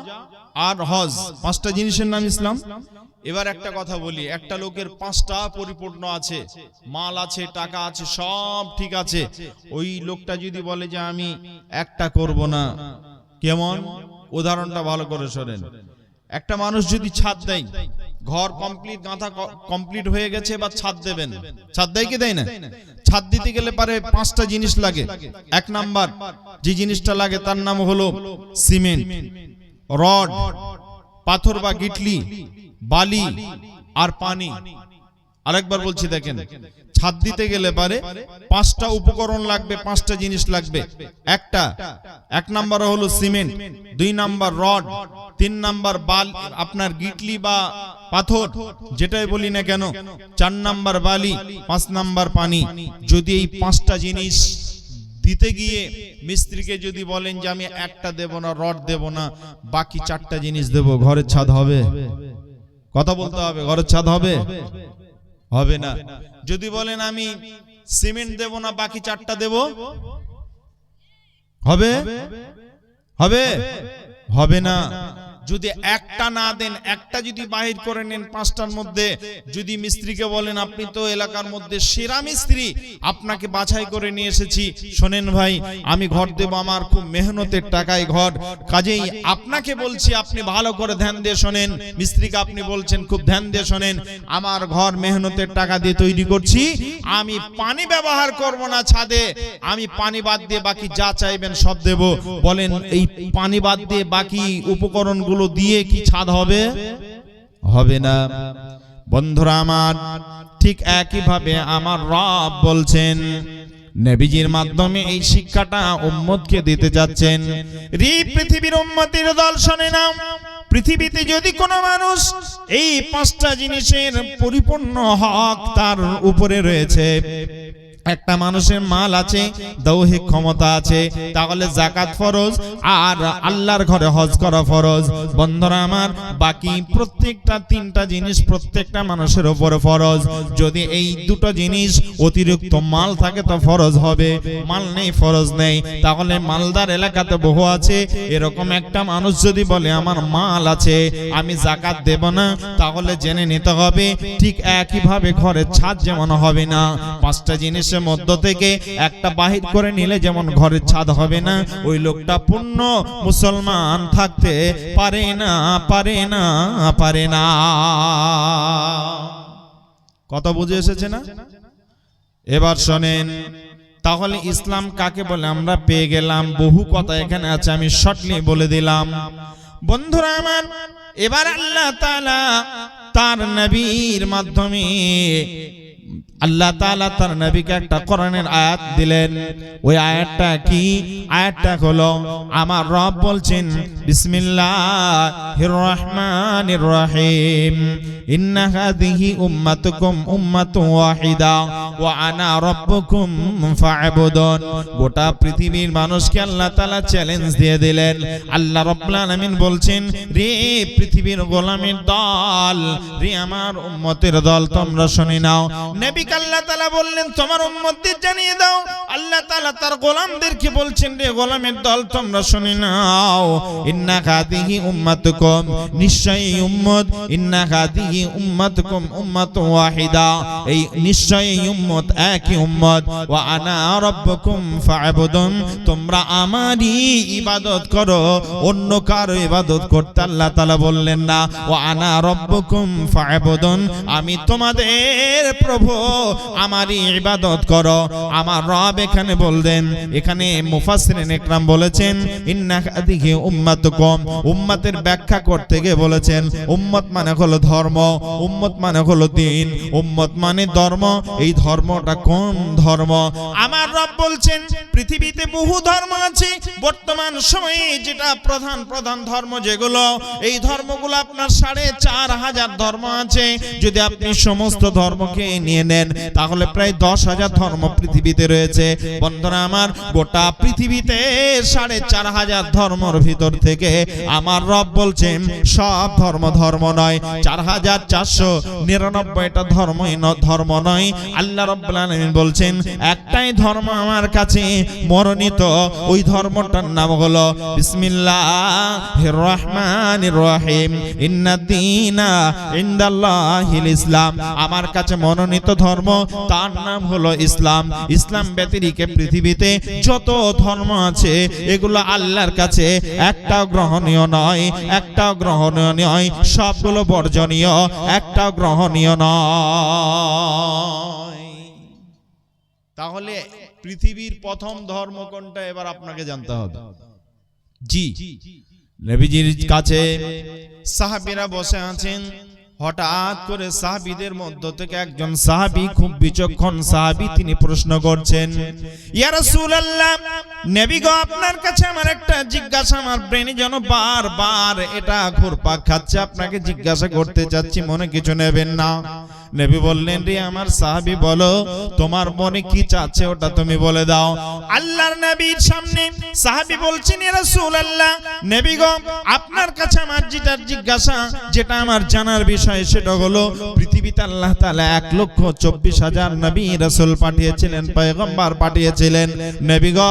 আর হজ, পাঁচটা জিনিসের নাম ইসলাম। এবার একটা কথা বলি, একটা লোকের পাঁচটা পরিপূর্ণ আছে, মাল আছে, টাকা আছে, সব ঠিক আছে, ওই লোকটা যদি বলে যে আমি একটা করব না, কেমন? উদাহরণটা ভালো করে শোনেন। একটা মানুষ যদি ছাদ দেয়, ঘর কমপ্লিট, গাঁথা কমপ্লিট হয়ে গেছে, বা ছাদ দেবেন, ছাদ দেয় কি দেয় না? ছাদ দিতে গেলে পারে পাঁচটা জিনিস লাগে। এক নাম্বার যে জিনিসটা লাগে তার নাম হলো সিমেন্ট, রড, পাথর বা গিটলি, বালি আর পানি। আরেকবার বলছি, দেখেন, ছাদ দিতে গেলে পারে পাঁচটা উপকরণ লাগবে, পাঁচটা জিনিস লাগবে। এক নাম্বার হলো সিমেন্ট, 2 নাম্বার রড, 3 নাম্বার আপনার গিটলি বা পাথর যেটাই বলি না কেন, 4 নাম্বার বালি, 5 নাম্বার পানি। যদি এই পাঁচটা জিনিস দিতে গিয়ে মিস্ত্রিকে যদি বলেন যে আমি একটা দেব না, রড দেব না, বাকি 4টা জিনিস দেব, ঘরের ছাদ হবে? কথা বলতে হবে, ঘরের ছাদ হবে? হবে না। যদি বলেন আমি সিমেন্ট দেব না, বাকি 4টা দেব, হবে? হবে? হবে না। যদি একটা না দেন, একটা যদি বাহির করে নেন 5টার মধ্যে, যদি মিস্ত্রিকে বলেন আপনি তো এলাকার মধ্যে সেরা মিস্ত্রি, আপনাকে বাছাই করে নিয়ে এসেছি, শোনেন ভাই আমি ঘর দেব, আমার খুব মেহনতের টাকায় ঘর, কাজেই আপনাকে বলছি আপনি ভালো করে ধ্যান দিয়ে শোনেন। মিস্ত্রিকে আপনি বলছেন খুব ধ্যান দিয়ে শোনেন, আমার ঘর মেহনতের টাকা দিয়ে তৈরি করছি, আমি পানি ব্যবহার করব না ছাদে, আমি পানি বাদ দিয়ে বাকি যা চাইবেন সব দেব। বলেন এই পানি বাদ দিয়ে বাকি উপকরণ দিয়ে কি ছাদ হবে? হবে না। বন্ধুরা আমার, ঠিক একই ভাবে আমার রব বলছেন, নবীজির মাধ্যমে এই শিক্ষাটা উম্মতকে দিতে যাচ্ছেন। রে পৃথিবীর উম্মতের দল, শুনে নাও, পৃথিবীতে যদি কোনো মানুষ এই পাঁচটা জিনিসের পরিপূর্ণ হক তার উপরে রয়েছে, একটা মানুষের মাল আছে, দৈহিক ক্ষমতা আছে, তাহলে যাকাত ফরজ আর আল্লাহর ঘরে হজ করা ফরজ। বন্ধুরা আমার, বাকি প্রত্যেকটা 3টা জিনিস প্রত্যেকটা মানুষের উপরে ফরজ। যদি এই দুটো জিনিস অতিরিক্ত মাল থাকে তো ফরজ হবে, মাল নেই ফরজ নেই। তাহলে মালদার এলাকাতে বহু আছে, এরকম একটা মানুষ যদি বলে আমার মাল আছে আমি যাকাত দেব না, তাহলে জেনে নিতে হবে ঠিক একইভাবে ঘরের ছাদ যেমন হবে না, 5টা জিনিস মধ্য থেকে একটা বাহির করে নিলে যেমন ঘরের ছাদ হবে না, ওই লোকটা পূর্ণ মুসলমান থাকতে পারে না, পারে না, পারে না। কথা বুঝে এসেছে না? এবার শোনেন, তাহলে ইসলাম কাকে বলে আমরা পেয়ে গেলাম। বহু কথা এখানে আছে, আমি শর্টলি বলে দিলাম। বন্ধুরা আমার, এবার আল্লাহ তাআলা তার নবীর মাধ্যমে আল্লাহ তাআলা তার নবীকে একটা কোরআনের আয়াত দিলেন। ওই আয়াতটা কি? আয়াতটা হলো আমার রব বলছেন, বিসমিল্লাহির রহমানির রহিম, ইন্না হাযিহি উম্মাতুকুম উম্মাতুন ওয়াহিদা ওয়া আনা রাব্বুকুম ফা'বুদুন। গোটা পৃথিবীর মানুষকে আল্লাহ তাআলা চ্যালেঞ্জ দিয়ে দিলেন। আল্লাহ রাব্বুল আলামিন বলছেন, রে পৃথিবীর গোলামের দল, রে আমার উম্মতের দল, তোমরা শুনে নাও। নবী আল্লাহ তাআলা বললেন তোমার উম্মতদের জানিয়ে দাও। আল্লাহ তাআলা তার গোলামদেরকে বলছেন, রে গোলামের দল তোমরা শুনে নাও, ইন্না হাযিহি উম্মাতুকুম, নিশ্চয়ই উম্মত, ইন্না হাযিহি উম্মাতুকুম উম্মাতুন ওয়াহিদা, এই নিশ্চয়ই উম্মত একই উম্মত, ওয়া আনা রাব্বুকুম ফা'বুদুন, তোমরা আমারই ইবাদত করো, অন্য কারো ইবাদত করতে আল্লাহ তাআলা বললেন না। ওয়া আনা রাব্বুকুম ফা'বুদুন, আমি তোমাদের প্রভু, আমারই ইবাদত করো। আমার রব এখানে বললেন, এখানে মুফাসসিরিন ইকরাম বলেছেন ইন্না হাযিহি উম্মাতুকুম, উম্মতের ব্যাখ্যা করতে গিয়ে বলেছেন উম্মত মানে হলো ধর্ম, উম্মত মানে হলো দ্বীন, উম্মত মানে ধর্ম। এই ধর্মটা কোন ধর্ম? আমার রব বলছেন পৃথিবীতে বহু ধর্ম আছে, বর্তমান সময়ে যেটা প্রধান প্রধান ধর্ম যেগুলো, এই ধর্মগুলো আপনার 4500 ধর্ম আছে। যদি আপনি সমস্ত ধর্মকে নিয়ে নেন তাহলে প্রায় 10,000 ধর্ম পৃথিবীতে রয়েছে। বন্ধুরা আমার, গোটা পৃথিবীতে 4500 ধর্মের ভিতর থেকে আমার রব বলছেন সব ধর্ম ধর্ম নয়, 4499টা ধর্ম নয়। আল্লাহ আল্লাহ রাব্বুল আলামিন বলছেন একটাই ধর্ম আমার কাছে মনোনীত, ওই ধর্মটার নাম হলো বিসমিল্লাহির রহমানির রহিম, ইন্নাদ-দীনা ইনদাল্লাহিল ইসলাম। আমার কাছে মনোনীত ধর্ম তার নাম হলো ইসলাম। ইসলাম ব্যতিরেকে পৃথিবীতে যত ধর্ম আছে এগুলো আল্লাহর কাছে একটাও গ্রহণীয় নয়, একটাও গ্রহণীয় নয়, সবগুলো বর্জনীয়, একটাও গ্রহণীয় নয়। তাহলে পৃথিবীর প্রথম ধর্ম কোনটা এবার আপনাকে জানতে হবে। জি, নবীজির কাছে সাহাবীরা বসে আছেন, হঠাৎ করে সাহাবীদের মধ্য থেকে একজন সাহাবী, খুব বিচক্ষণ সাহাবী, তিনি প্রশ্ন করছেন, ইয়া রাসূলুল্লাহ, নবী গো, আপনার কাছে আমার একটা জিজ্ঞাসা, আমার ব্রেনে যেন বারবার এটা ঘুরপাক খাচ্ছে, আপনাকে জিজ্ঞাসা করতে চাচ্ছি, মনে কিছু নেবেন না। নবী বললেন, রে আমার সাহাবী, বলো তোমার মনে কি চাচ্ছে ওটা তুমি বলে দাও। আল্লাহর নবীর সামনে সাহাবী বলছেন, ইয়া রাসূলুল্লাহ, নবী গো, আপনার কাছে আমার যেটা জিজ্ঞাসা, যেটা আমার জানার বিষয়, সেটা হলো পৃথিবীতে আল্লাহ তাআলা 1,24,000 নবী রাসূল পাঠিয়েছিলেন, পয়গম্বর পাঠিয়েছিলেন। নবী গো,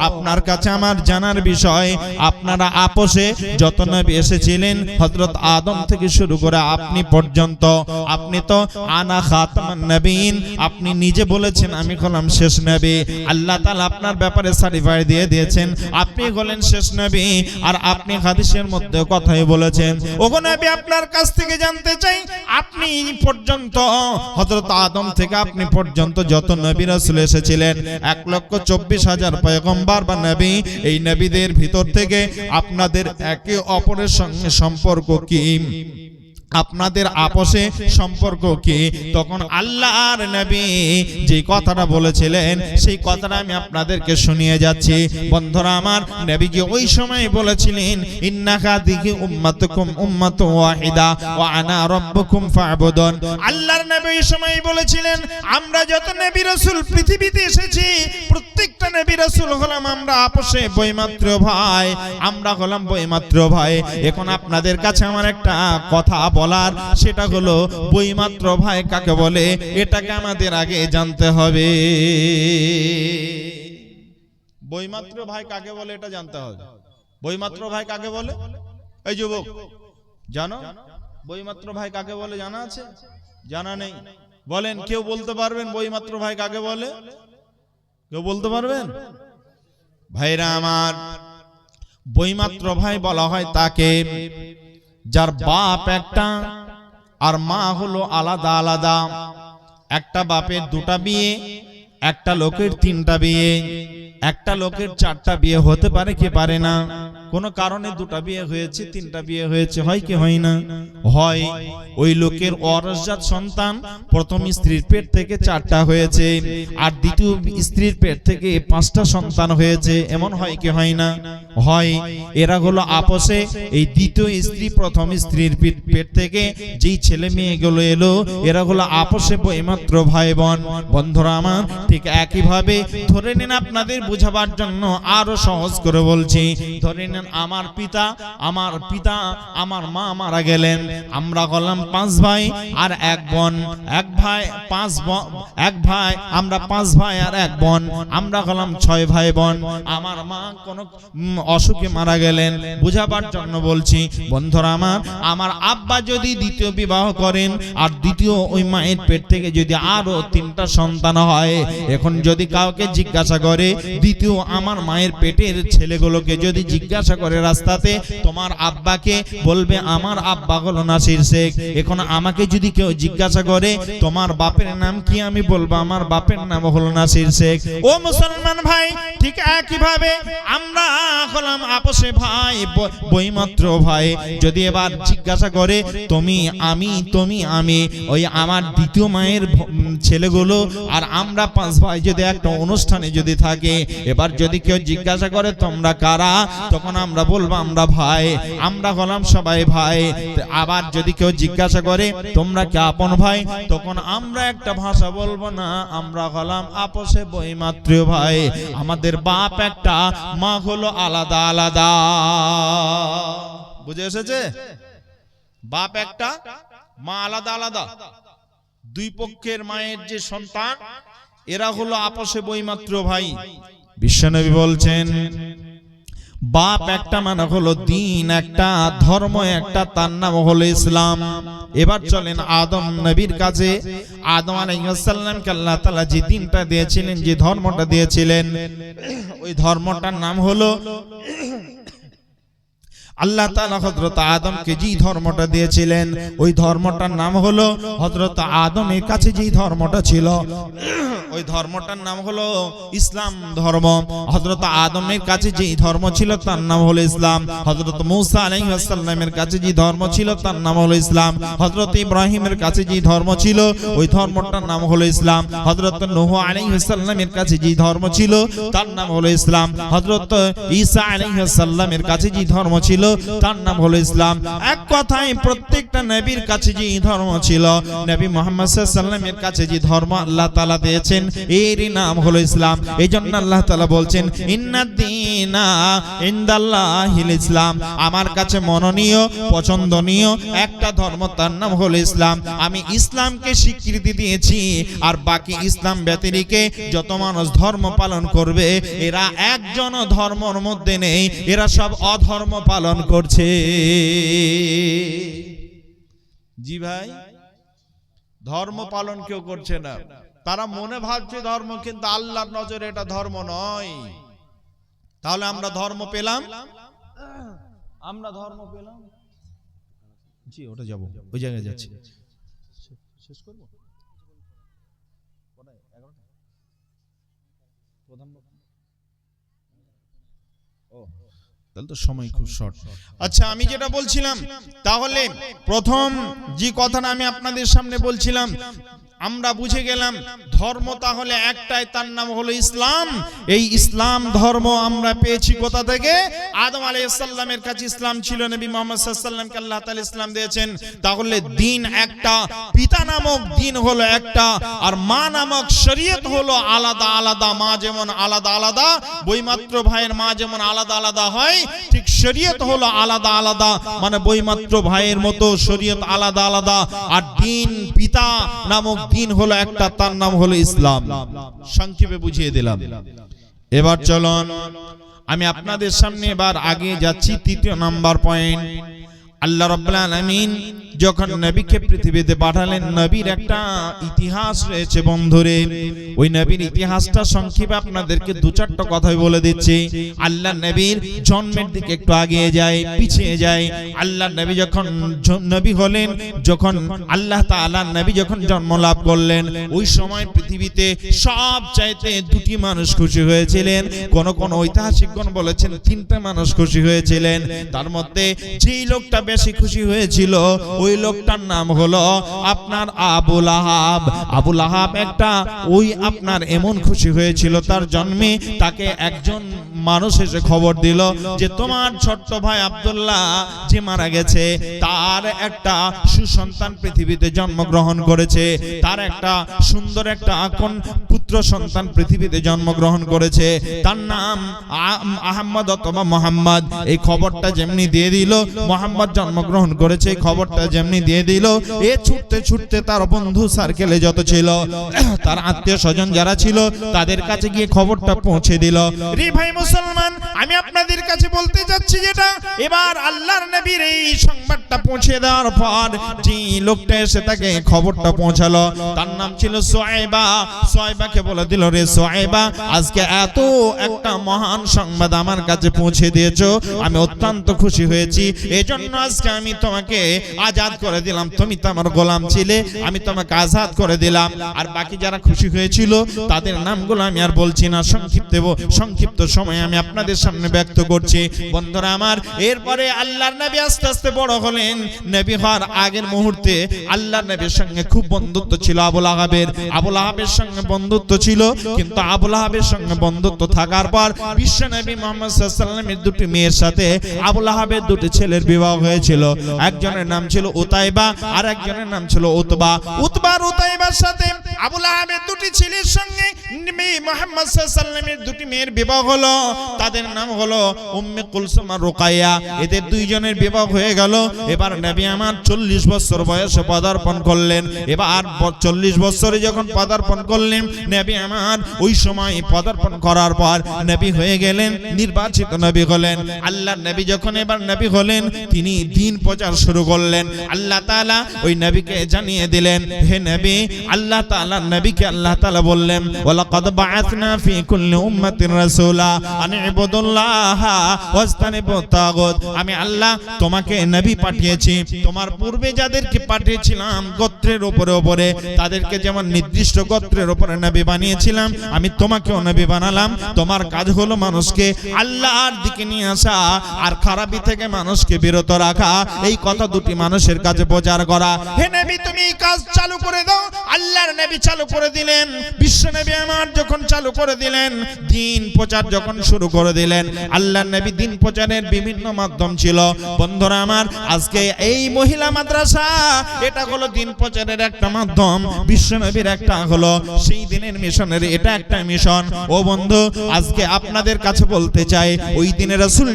আপনার কাছে আমার জানার বিষয়, আপনারা আপোষে যত নবী এসেছিলেন, হযরত আদম থেকে শুরু করে আপনি পর্যন্ত, আপনি তো আনা খাতামান নবীন, আপনি নিজে বলেছেন আমি হলাম শেষ নবী। আল্লাহ তাআলা আপনার ব্যাপারে সার্টিফাই দিয়ে দিয়েছেন, আপনি হলেন শেষ নবী, আর আপনি হাদিসের মধ্যে কথাই বলেছেন। ওগো নবী, আপনার কাছ থেকে জানতে চাই, আপনি পর্যন্ত হযরত আদম থেকে আপনি পর্যন্ত যত নবী রাসূল এসেছিলেন, 1,24,000 পয়গম্বর বা নবী, এই নবীদের ভিতর থেকে আপনাদের একে অপরের সঙ্গে সম্পর্ক কি, আপনাদের আপোষে সম্পর্ক কি? তখন আল্লাহর নবী যে কথাটা বলেছিলেন সেই কথাটা আমি আপনাদেরকে শুনিয়ে যাচ্ছি। বন্ধুরা আমার, নবীজি ওই সময় বলেছিলেন, ইন্নাকা দিহি উম্মাতুকুম উম্মাতু ওয়াহিদা ওয়া আনা রাব্বুকুম ফা'বুদুন। আল্লাহর নবী ওই সময় বলেছিলেন, আমরা যত নবী রাসূল পৃথিবীতে এসেছি, প্রত্যেকটা নবী রাসূল হলাম আমরা আপোষে বৈমাত্র ভাই, আমরা হলাম বৈমাত্র ভাই। এখন আপনাদের কাছে আমার একটা কথা বলার, সেটা হলো বৈমাত্র ভাই কাকে বলে, এটাকে আমাদের আগে জানতে হবে। বৈমাত্র ভাই কাকে বলে এটা জানতে হবে। বৈমাত্র ভাই কাকে বলে? এই যুবক, জানো বৈমাত্র ভাই কাকে বলে? জানা আছে? জানা নেই? বলেন, কেউ বলতে পারবেন বৈমাত্র ভাই কাকে বলে? কেউ বলতে পারবেন? ভাইরা আমার, বৈমাত্র ভাই বলা হয় তাকে যার বাপ একটা আর মা হলো আলাদা আলাদা। একটা বাপের 2টা বিয়ে, একটা লোকের 3টা বিয়ে, একটা লোকের 4টা বিয়ে হতে পারে কি পারে না? কোন কারণে 2টা বিয়ে হয়েছে, 3টা বিয়ে হয়েছে, হয় কি হয় না? হয়। ওই লোকের ওয়ারসজাত সন্তান প্রথম স্ত্রীর পেট থেকে 4টা হয়েছে, আর দ্বিতীয় স্ত্রীর পেট থেকে 5টা সন্তান হয়েছে, এমন হয় কি হয় না? হয়। এরা হলো আপোষে, এই দ্বিতীয় স্ত্রী প্রথম স্ত্রীর পেট থেকে যেই ছেলে মেয়েগুলো এলো, এরা হলো আপোষে বৈমাত্র ভাই বোন। বন্ধুরা আমার, ঠিক একইভাবে ধরে নেন, আপনাদের বোঝাবার জন্য আরো সহজ করে বলছি, ধরে নেন আমার পিতা আমার মা মারা গেলেন, আমরা হলাম 5 ভাই আর 1 বোন, এক ভাই আমরা 5 ভাই আর 1 বোন, আমরা হলাম 6 ভাই বোন। আমার মা কোন অসুখে মারা গেলেন, বুঝাবার জন্য বলছি। বন্ধুরা আমার আব্বা যদি দ্বিতীয় বিবাহ করেন, আর দ্বিতীয় ওই মায়ের পেট থেকে যদি আরো 3টা সন্তান হয়, এখন যদি কাউকে জিজ্ঞাসা করে, দ্বিতীয় আমার মায়ের পেটের ছেলেগুলোকে যদি জিজ্ঞাসা করে রাস্তাতে, তোমার আব্বাকে, বলবে আমার আব্বা হলো নাসির শেখ। এখন আমাকে যদি কেউ জিজ্ঞাসা করে তোমার বাপের নাম কি, আমি বলবো আমার বাপের নাম হলো নাসির শেখ। ও মুসলমান ভাই, ঠিক একইভাবে আমরা হলাম আপোষে ভাই, বৈমাত্র ভাই। যদি এবার জিজ্ঞাসা করে তুমি আমি, ওই আমার দ্বিতীয় মায়ের ছেলেগুলো আর আমরা 5 ভাই যদি একটা অনুষ্ঠানে যদি থাকে, এবার যদি কেউ জিজ্ঞাসা করে তোমরা কারা, তখন আমরা বলবো আমরা ভাই, আমরা হলাম সবাই ভাই। আবার যদি কেউ জিজ্ঞাসা করে তোমরা কি আপন ভাই, তখন আমরা একটা ভাষা বলবো না, আমরা হলাম আপোষে বৈমাত্র ভাই। আমাদের বাপ একটা, মা হলো আলাদা আলাদা। বুঝে এসেছে? বাপ একটা, মা আলাদা আলাদা। দুই পক্ষের মায়ের যে সন্তান এরা হলো আপসে বৈমাত্র ভাই। বিশ্বনবী বলছেন বাপ একটা মানে হলো দিন একটা, ধর্ম একটা, তার নাম হলো ইসলাম। এবার চলেন আদম নবীর কাছে। আদম আলাইহিস সালামকে আল্লাহ তাআলা যে দিনটা দিয়েছিলেন, যে ধর্মটা দিয়েছিলেন, ওই ধর্মটার নাম হলো আল্লাহ তাআলা হযরত আদমকে যে ধর্মটা দিয়েছিলেন ওই ধর্মটার নাম হলো, হযরত আদমের কাছে যে ধর্মটা ছিল ওই ধর্মটার নাম হলো ইসলাম ধর্ম। হযরত আদমের কাছে যে ধর্ম ছিল তার নাম হলো ইসলাম। হযরত মূসা আলাইহিস সালামের কাছে যে ধর্ম ছিল তার নাম হলো ইসলাম। হযরত ইব্রাহিমের কাছে যে ধর্ম ছিল ওই ধর্মটার নাম হলো ইসলাম। হযরত নূহ আলাইহিস সালামের কাছে যে ধর্ম ছিল তার নাম হলো ইসলাম। হযরত ঈসা আলাইহিস সালামের কাছে যে ধর্ম ছিল তার নাম হলো ইসলাম। এক কথায় প্রত্যেকটা নবীর কাছে যে ধর্ম ছিল, নবী মুহাম্মদ সাল্লাল্লাহু আলাইহি ওয়াসাল্লামের কাছে যে ধর্ম আল্লাহ তাআলা দিয়েছেন এরই নাম হলো ইসলাম। এইজন্য আল্লাহ তাআলা বলছেন ইন্নাদ-দীনা ইনদাল্লাহিল ইসলাম, আমার কাছে মনোনীয় পছন্দনীয় একটা ধর্ম, তার নাম হলো ইসলাম। আমি ইসলামকে স্বীকৃতি দিয়েছি, আর বাকি ইসলাম ব্যতিরেকে যত মানুষ ধর্ম পালন করবে এরা একজন ধর্মের মধ্যে নেই, এরা সব অধর্ম পালন করছে। জি ভাই, ধর্ম পালন কেউ করছে না। তারা মনে ভাবছে ধর্ম, কিন্তু আল্লাহর নজরে এটা ধর্ম নয়। তাহলে আমরা ধর্ম পেলাম, আমরা ধর্ম পেলাম। জি ওটা যাব, ওই জায়গায় যাচ্ছি, শেষ করব। তাহলে তো সময় খুব শর্ট। আচ্ছা, আমি যেটা বলছিলাম, তাহলে প্রথম যে কথাটা আমি আপনাদের সামনে বলছিলাম, আমরা বুঝে গেলাম ধর্ম তাহলে একটাই, তার নাম হলো ইসলাম। এই ইসলাম ধর্ম আমরা পেয়েছি কোথা থেকে? আদম আলাইহিস সালামের কাছে ইসলাম ছিল, নবী মুহাম্মদ সাল্লাল্লাহু আলাইহি ওয়াসাল্লামকে আল্লাহ তাআলা ইসলাম দিয়েছেন। তাহলে দিন একটা, পিতা নামক দিন হলো একটা, আর মা নামক শরীয়ত হলো আলাদা আলাদা। মা যেমন আলাদা আলাদা, বৈমাত্র ভাইয়ের মা যেমন আলাদা আলাদা হয়, ঠিক শরীয়ত হলো আলাদা আলাদা, মানে বৈমাত্র ভাইয়ের মতো শরীয়ত আলাদা আলাদা। আর দিন, পিতা নামক দিন হলো একটা, তার নাম হলো ইসলাম। সংক্ষেপে বুঝিয়ে দিলাম। এবার চলুন আমি আপনাদের সামনে এবার আগে যাচ্ছি তৃতীয় নাম্বার পয়েন্ট। আল্লাহ রাব্বুল আলামিন যখন নবীকে পৃথিবীতে পাঠালেন, নবীর একটা ইতিহাস রয়েছে বন্ধুরে। ওই নবীর ইতিহাসটা সংক্ষেপে আপনাদেরকে দু চারটা কথাই বলে দিচ্ছি। আল্লাহ নবীর জন্মের দিকে একটু আগিয়ে যায়, পিছিয়ে যায়। আল্লাহ নবী যখন নবী হলেন, যখন আল্লাহ তাআলা নবী যখন জন্ম লাভ করলেন, ওই সময় পৃথিবীতে সব চাইতে দুটি মানুষ খুশি হয়েছিলেন। কোন কোন ঐতিহাসিকগণ বলেছেন তিনটা মানুষ খুশি হয়েছিলেন। তার মধ্যে যেই লোকটা বেশি খুশি হয়েছিল ওই লোকটার নাম হলো আপনার আবু লাহাব। আবু লাহাব একটা ওই আপনার এমন খুশি হয়েছিল তার জন্মে, তাকে একজন মানুষ এসে খবর দিল যে তোমার ছোট্ট ভাই আব্দুল্লাহ যে মারা গেছে, তার একটা সুসন্তান পৃথিবীতে জন্মগ্রহণ করেছে, তার একটা সুন্দর একটা আকন পুত্র সন্তান পৃথিবীতে জন্মগ্রহণ করেছে, তার নাম আহমদ অথবা মোহাম্মদ। এই খবরটা যেমনি দিয়ে দিল মোহাম্মদ জন্মগ্রহণ করেছে, এই খবরটা যেমনি দিয়ে দিল, এ ছুটতে ছুটতে তার বন্ধু সার্কেলে যত ছিল, তার আত্মীয় স্বজন যারা ছিল, তাদের কাছে গিয়ে খবরটা পৌঁছে দিল। রে ভাই মুসলমান, আমি আপনাদের কাছে বলতে যাচ্ছি যেটা, এবার আল্লাহর নবীর এই সংবাদটা পৌঁছে দেওয়ার পর যে লোকটা এসে তাকে খবরটা পৌঁছালো, তার নাম ছিল সোয়াইবা। সোয়াইবাকে বলে দিল, রে সোয়াইবা, আজকে এত একটা মহান সংবাদ আমার কাছে পৌঁছে দিয়েছো, আমি অত্যন্ত খুশি হয়েছি। এজন্য আজকে আমি তোমাকে আজাদ করে দিলাম। তুমি তো আমার গোলাম ছিলে, আমি তোমাকে আজাদ করে দিলাম। আর বাকি যারা খুশি হয়েছিল তাদের নামগুলো আমি আর বলছি না, সংক্ষিপ্ত সময় আমি আপনাদের সামনে ব্যক্ত করছি। বন্ধুরা আমার, এরপরে আল্লাহর নবী আস্তে আস্তে বড় হলেন। নবী হওয়ার আগের মুহূর্তে আল্লাহর নবীর সঙ্গে খুব বন্ধুত্ব ছিল আবু লাহাবের। আবু লাহাবের সঙ্গে বন্ধুত্ব ছিল, কিন্তু আবু লাহাবের সঙ্গে বন্ধুত্ব থাকার পর বিশ্ব নবী মুহাম্মদ সাল্লাল্লাহু আলাইহি ওয়াসাল্লামের দুটি মেয়ের সাথে আবু লাহাবের দুটি ছেলের বিবাহ হয়ে হয়েছিল। একজনের নাম ছিল উতাইবা আর একজনের নাম ছিল উতবা। উতবার উতাইবার সাথে আবু লাহাবের দুটি ছেলের সঙ্গে নবী মুহাম্মদ সাল্লাল্লাহু আলাইহি ওয়াসাল্লামের দুটি মেয়ের বিবাহ হলো। তাদের নাম হলো উম্মে কুলসুম আর রুকাইয়া। এদের দুইজনের বিবাহ হয়ে গেল। এবার নবী আমার 40 বছর বয়সে পদার্পণ করলেন। এবার 40 বছরে যখন পদার্পণ করলেন নবী আমার, ওই সময় পদার্পণ করার পর নবী হয়ে গেলেন, নির্বাচিত নবী হলেন। আল্লাহর নবী যখন এবার নবী হলেন, তিনি দ্বীন প্রচার শুরু করলেন। আল্লাহ তাআলা ওই নবীকে জানিয়ে দিলেন, হে নবী, আল্লাহ তাআলা নবীকে আল্লাহ তাআলা বললেন, ওয়ালাকাদ বাআসনা ফি কুল্লি উম্মাতির রাসূলা আন ইবুদুল্লাহা ওয়াজতানিবুত তাগুত। আমি আল্লাহ তোমাকে নবী পাঠিয়েছি। তোমার পূর্বে যাদেরকে পাঠিয়েছিলাম গোত্রের উপরে তাদেরকে যেমন নির্দিষ্ট গোত্রের উপরে নবী বানিয়েছিলাম, আমি তোমাকেও নবী বানালাম। তোমার কাজ হলো মানুষকে আল্লাহর দিকে নিয়ে আসা আর খারাপি থেকে মানুষকে বিরত রাখা। এই কথা দুটি মানুষের কাছে প্রচার করা। হে নবী, তুমি এই কাজ চালু করে দাও। আল্লাহর নবী চালু করে দিলেন। বিশ্ব নবী আমার যখন চালু করে দিলেন, দ্বীন প্রচার যখন শুরু করে দিলেন, আল্লাহর নবী দ্বীন প্রচারের বিভিন্ন মাধ্যম ছিল। বন্ধুরা আমার, আজকে এই মহিলা মাদ্রাসা, এটা হলো দ্বীন প্রচারের একটা মাধ্যম। বিশ্ব নবীর একটা হলো সেই দিনের মিশনের এটা একটা মিশন। ও বন্ধু, আজকে আপনাদের কাছে বলতে চাই, ওই দিনে রাসূল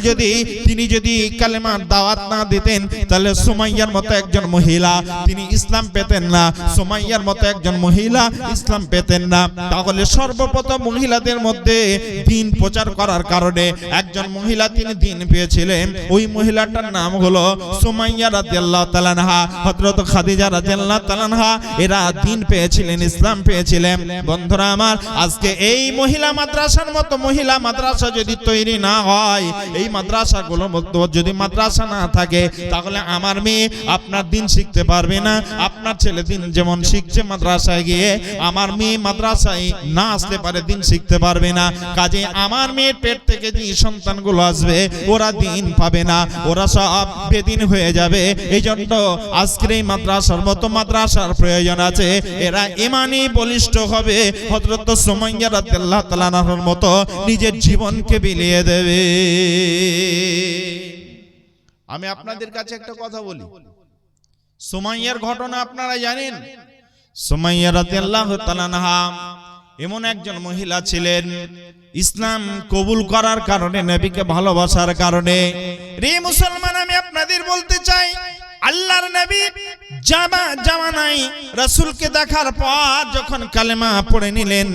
তিনি যদি কালেমার দাওয়াত না দিতেন, তাহলে সুমাইয়ার মতো একজন মহিলা তিনি ইসলাম পেতেন না। সুমাইয়ার মতো একজন মহিলা ইসলাম পেতেন না। তাহলে সর্বপ্রথম মহিলাদের মধ্যে দ্বীন প্রচার করার কারণে একজন মহিলা তিনি দ্বীন পেয়েছিলেন। ওই মহিলাটার নাম হলো সুমাইয়া রাদিয়াল্লাহু তাআলা আনহা। হযরত খাদিজা রাদিয়াল্লাহু তাআলা আনহা এরা দ্বীন পেয়েছিলেন, ইসলাম পেয়েছিলেন। বন্ধুরা আমার, আজকে এই মহিলা মাদ্রাসার মতো মহিলা মাদ্রাসা যদি তৈরি না হয়, এই মাদ্রাসাগুলোর মধ্যে যদি মাদ্রাসা না থাকে, তাহলে আমার মেয়ে আপনার দ্বীন শিখতে পারবে না। আপনার ছেলে দ্বীন যেমন শিখছে মাদ্রাসায় গিয়ে, আমার মেয়ে মাদ্রাসায় না আসতে পারে দ্বীন শিখতে পারবে না। কাজে আমার মেয়ের পেট থেকে যে সন্তানগুলো আসবে, ওরা দ্বীন পাবে না, ওরা সব বেদিন হয়ে যাবে। এই জন্য আজকের এই মাদ্রাসার মতো মাদ্রাসার প্রয়োজন আছে। এরা ইমানি বলিষ্ঠ হবে, হযরত সুমাইয়া রাদিয়াল্লাহু তাআলা আনহার মতো নিজের জীবনকে বিলিয়ে দেবে। আমি আপনাদের কাছে একটা কথা বলি, সুমাইয়ার ঘটনা আপনারা জানেন। সুমাইয়া রাদিয়াল্লাহু তাআলা আনহা এমন একজন মহিলা ছিলেন, ইসলাম কবুল করার কারণে, নবীকে ভালোবাসার কারণে। রে মুসলমান, আমি আপনাদের বলতে চাই, আল্লাহর নবী জামানায় রাসূলকে দেখার পর যখন কালেমা পড়ে নিলেন,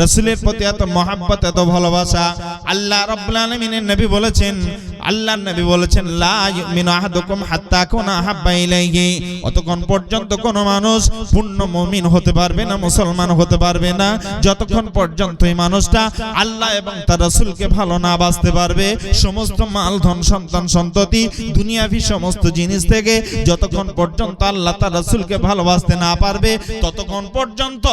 রাসূলের প্রতি এত মহব্বত, এত ভালোবাসা। আল্লাহ রাব্বুল আলামিনের নবী বলেছেন, আল্লাহর নবী বলেছেন, লা ইউমিনু আহাদুকুম হাত্তা কুনা হাব্বা ইলাইহি। অতক্ষণ পর্যন্ত কোন মানুষ পূর্ণ মুমিন হতে পারবে না, মুসলমান হতে পারবে না, যতক্ষণ পর্যন্ত এই মানুষটা আল্লাহ এবং তার রাসূলকে ভালো না বাসতে পারবে। সমস্ত মাল ধন সন্তান সন্ততি দুনিয়াভি সমস্ত জিনিস থেকে যতক্ষণ পর্যন্ত আল্লাহ তার রাসূলকে ভালোবাসতে না পারবে, ততক্ষণ পর্যন্ত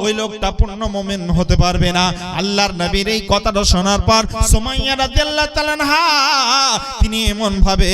ওই লোকটা পূর্ণ মুমিন হতে পারবে না। আল্লাহর নবীর এই কথাটা শোনার পর সুমাইয়া রাদিয়াল্লাহু তাআলা আনহা তিনি এমন ভাবে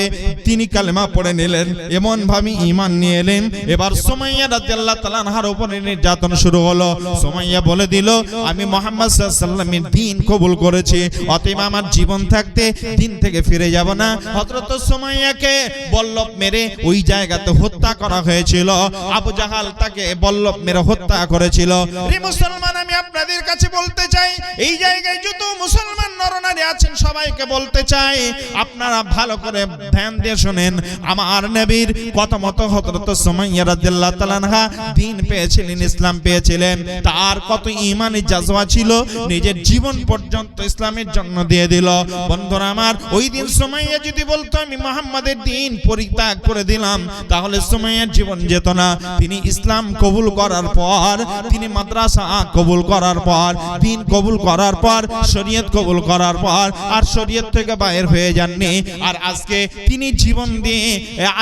তিনি কালেমা পড়ে নিলেন, এমন ভাবে ঈমান নিয়ে এলেন। এবার সুমাইয়া রাদিয়াল্লাহু তাআলা আনহার উপর নির্যাতন শুরু হলো। সুমাইয়া বলে দিল, আমি মুহাম্মদ সাল্লাল্লাহু আলাইহি ওয়াসাল্লামের দ্বীন কবুল করেছি, অতএব আমার জীবন থাকতে দ্বীন থেকে ফিরে যাব না। হযরত সুমাইয়াকে বল্লভ মেরে ওই জায়গাতে হত্যা করা হয়েছিল। আবু জাহাল তাকে বল্লভ মেরে হত্যা করেছিল। রে মুসলমান, আমি আপনাদের কাছে বলতে চাই, এই জায়গায় যত মুসলমান নরনারী আছেন সবাইকে বলতে চাই, আপনারা ভালো করে ধ্যান দিয়ে শুনেন। আমার নবীর কথা মতো হযরত সুমাইয়া রাদিয়াল্লাহু তাআলা আনহা দ্বীন পেয়েছিলেন, ইসলাম পেয়েছিলেন। তার কত ঈমানি জাজবা ছিল, নিজের জীবন পর্যন্ত ইসলামের জন্য দিয়ে দিল। বন্ধুরা আমার, ওই দিন সুমাইয়া যদি বলতো আমি মুহাম্মাদের দ্বীন পরিত্যাগ করে দিলাম, তাহলে সুমাইয়ার জীবন যেত না। তিনি ইসলাম কবুল করার পর, তিনি মাদ্রাসা কবুল করার পর, দ্বীন কবুল করার পর, শরীয়ত কবুল করার পর আর শরীয়ত থেকে বাইর হয়ে যাননি। আর আজকে তিনি জীবন দিয়ে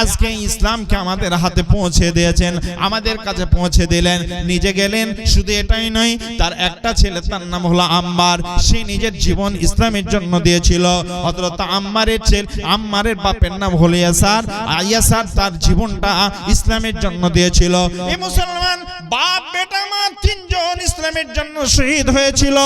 আজকে ইসলামকে আমাদের হাতে পৌঁছে দিয়েছেন, আমাদের কাছে পৌঁছে দিলেন। নিজে গেলেন, শুধু এটাই নয়, তার একটা ছেলে, তার নাম হলো আম্মার, সে নিজের জীবন ইসলামের জন্য দিয়েছিল। হযরত আম্মারের বাপের নাম হলো ইয়াসার, ইয়াসার তার জীবনটা ইসলামের জন্য দিয়েছিল। এই মুসলমান বাপ বেটা মা তিনজন ইসলামের জন্য শহীদ হয়েছিল,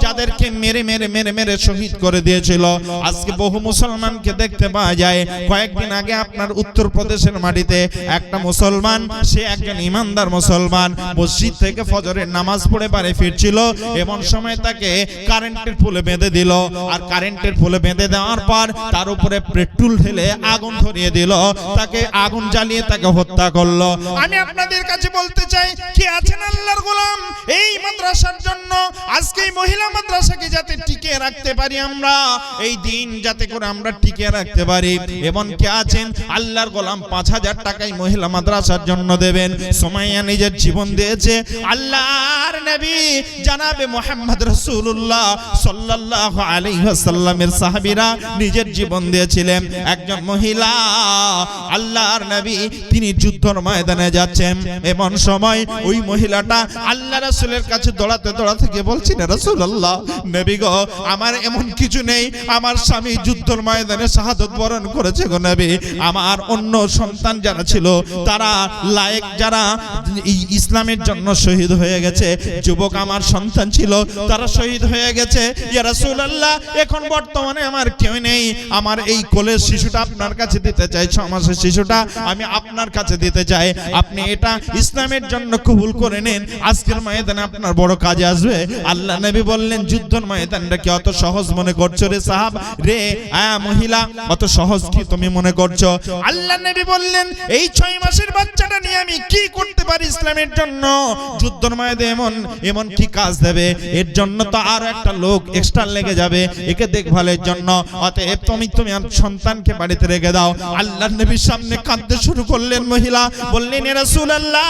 যাদেরকে মেরে মেরে মেরে মেরে শহীদ করে দিয়েছিল। আজকে বহু মুসলমানকে দেখতে পাওয়া যায়। কয়েকদিন আগে আপনার উত্তরপ্রদেশের মাটিতে একটা মুসলমান, সে একজন ইমানদার মুসলমান, মসজিদ থেকে ফজরের নামাজ পড়ে বাড়ি ফিরছিল। এমন সময় তাকে কারেন্টের পোলে বেঁধে দিল, আর কারেন্টের পোলে বেঁধে দেওয়ার পর তার উপরে পেট্রোল ঢেলে আগুন ধরিয়ে দিল, তাকে আগুন জ্বালিয়ে তাকে হত্যা করলো। আমি আপনাদের কাছে বলতে চাই, কি আছেন আল্লাহর গোলাম, এই মাদ্রাসার জন্য আজকে এই মহিলা মাদ্রাসাকে যাতে টিকিয়ে রাখতে পারি আমরা, এই দিন যাতে করে আমরা টিকিয়ে রাখতে পারি। এমন কে আছেন আল্লাহর গোলাম 5000 টাকায় মহিলা মাদ্রাসার জন্য দেবেন? সুমাইয়া নিজের জীবন দিয়েছে। আল্লাহর নবী জনাবে মুহাম্মদ রাসূলুল্লাহ সাল্লাল্লাহু আলাইহি ওয়াসাল্লামের সাহাবীরা নিজের জীবন দিয়েছিলেন। একজন মহিলা আল্লাহর নবী তিনি যুদ্ধের ময়দানে যাচ্ছেন, এমন সময় ওই মহিলাটা আল্লাহ রাসূলের কাছে দৌড়াতে দৌড়াতে গিয়ে বলছেন, রাসূলুল্লাহ নবী গো, আমার এমন কিছু নেই, আমার স্বামী যুদ্ধের ময়দানে শাহাদাত বরণ করেছে গো নবী, আমার অন্য সন্তান যারা ছিল তারা লায়েক যারা ইসলামের জন্য শহীদ হয়ে গেছে, যুবক আমার সন্তান ছিল তারা শহীদ হয়ে গেছে, ইয়া রাসূলুল্লাহ এখন বর্তমানে আমার কেউ নেই, আমার এই কোলের শিশুটা আপনার কাছে দিতে চাই, 6 মাসের শিশুটা আমি আপনার কাছে দিতে চাই, আপনি এটা ইসলামের জন্য কবুল করে নেন, আজকের ময়দানে আপনার বড় কাজে আসবে। আল্লাহ নবী বললেন, যুদ্ধের ময়দানটা কি অত সহজ মনে করছো রে সাহাব রে, মহিলা অত সহজ কি তুমি মনে করছো? আল্লাহ নবী বললেন, এই 6 মাসের বাচ্চাটা নিয়ে আমি কি করতে পারি ইসলামের জন্য? যুদ্ধের ময়দানে এমন কি কাজ দেবে? এর জন্য তো আর একটা লোক এক্সট্রা লেগে যাবে একে দেখভালের জন্য, অতএব তুমি আর সন্তানকে বাড়িতে রেখে দাও। আল্লাহর নবীর সামনে কাঁদতে শুরু করলেন মহিলা, বললেন, ইয়া রাসূলুল্লাহ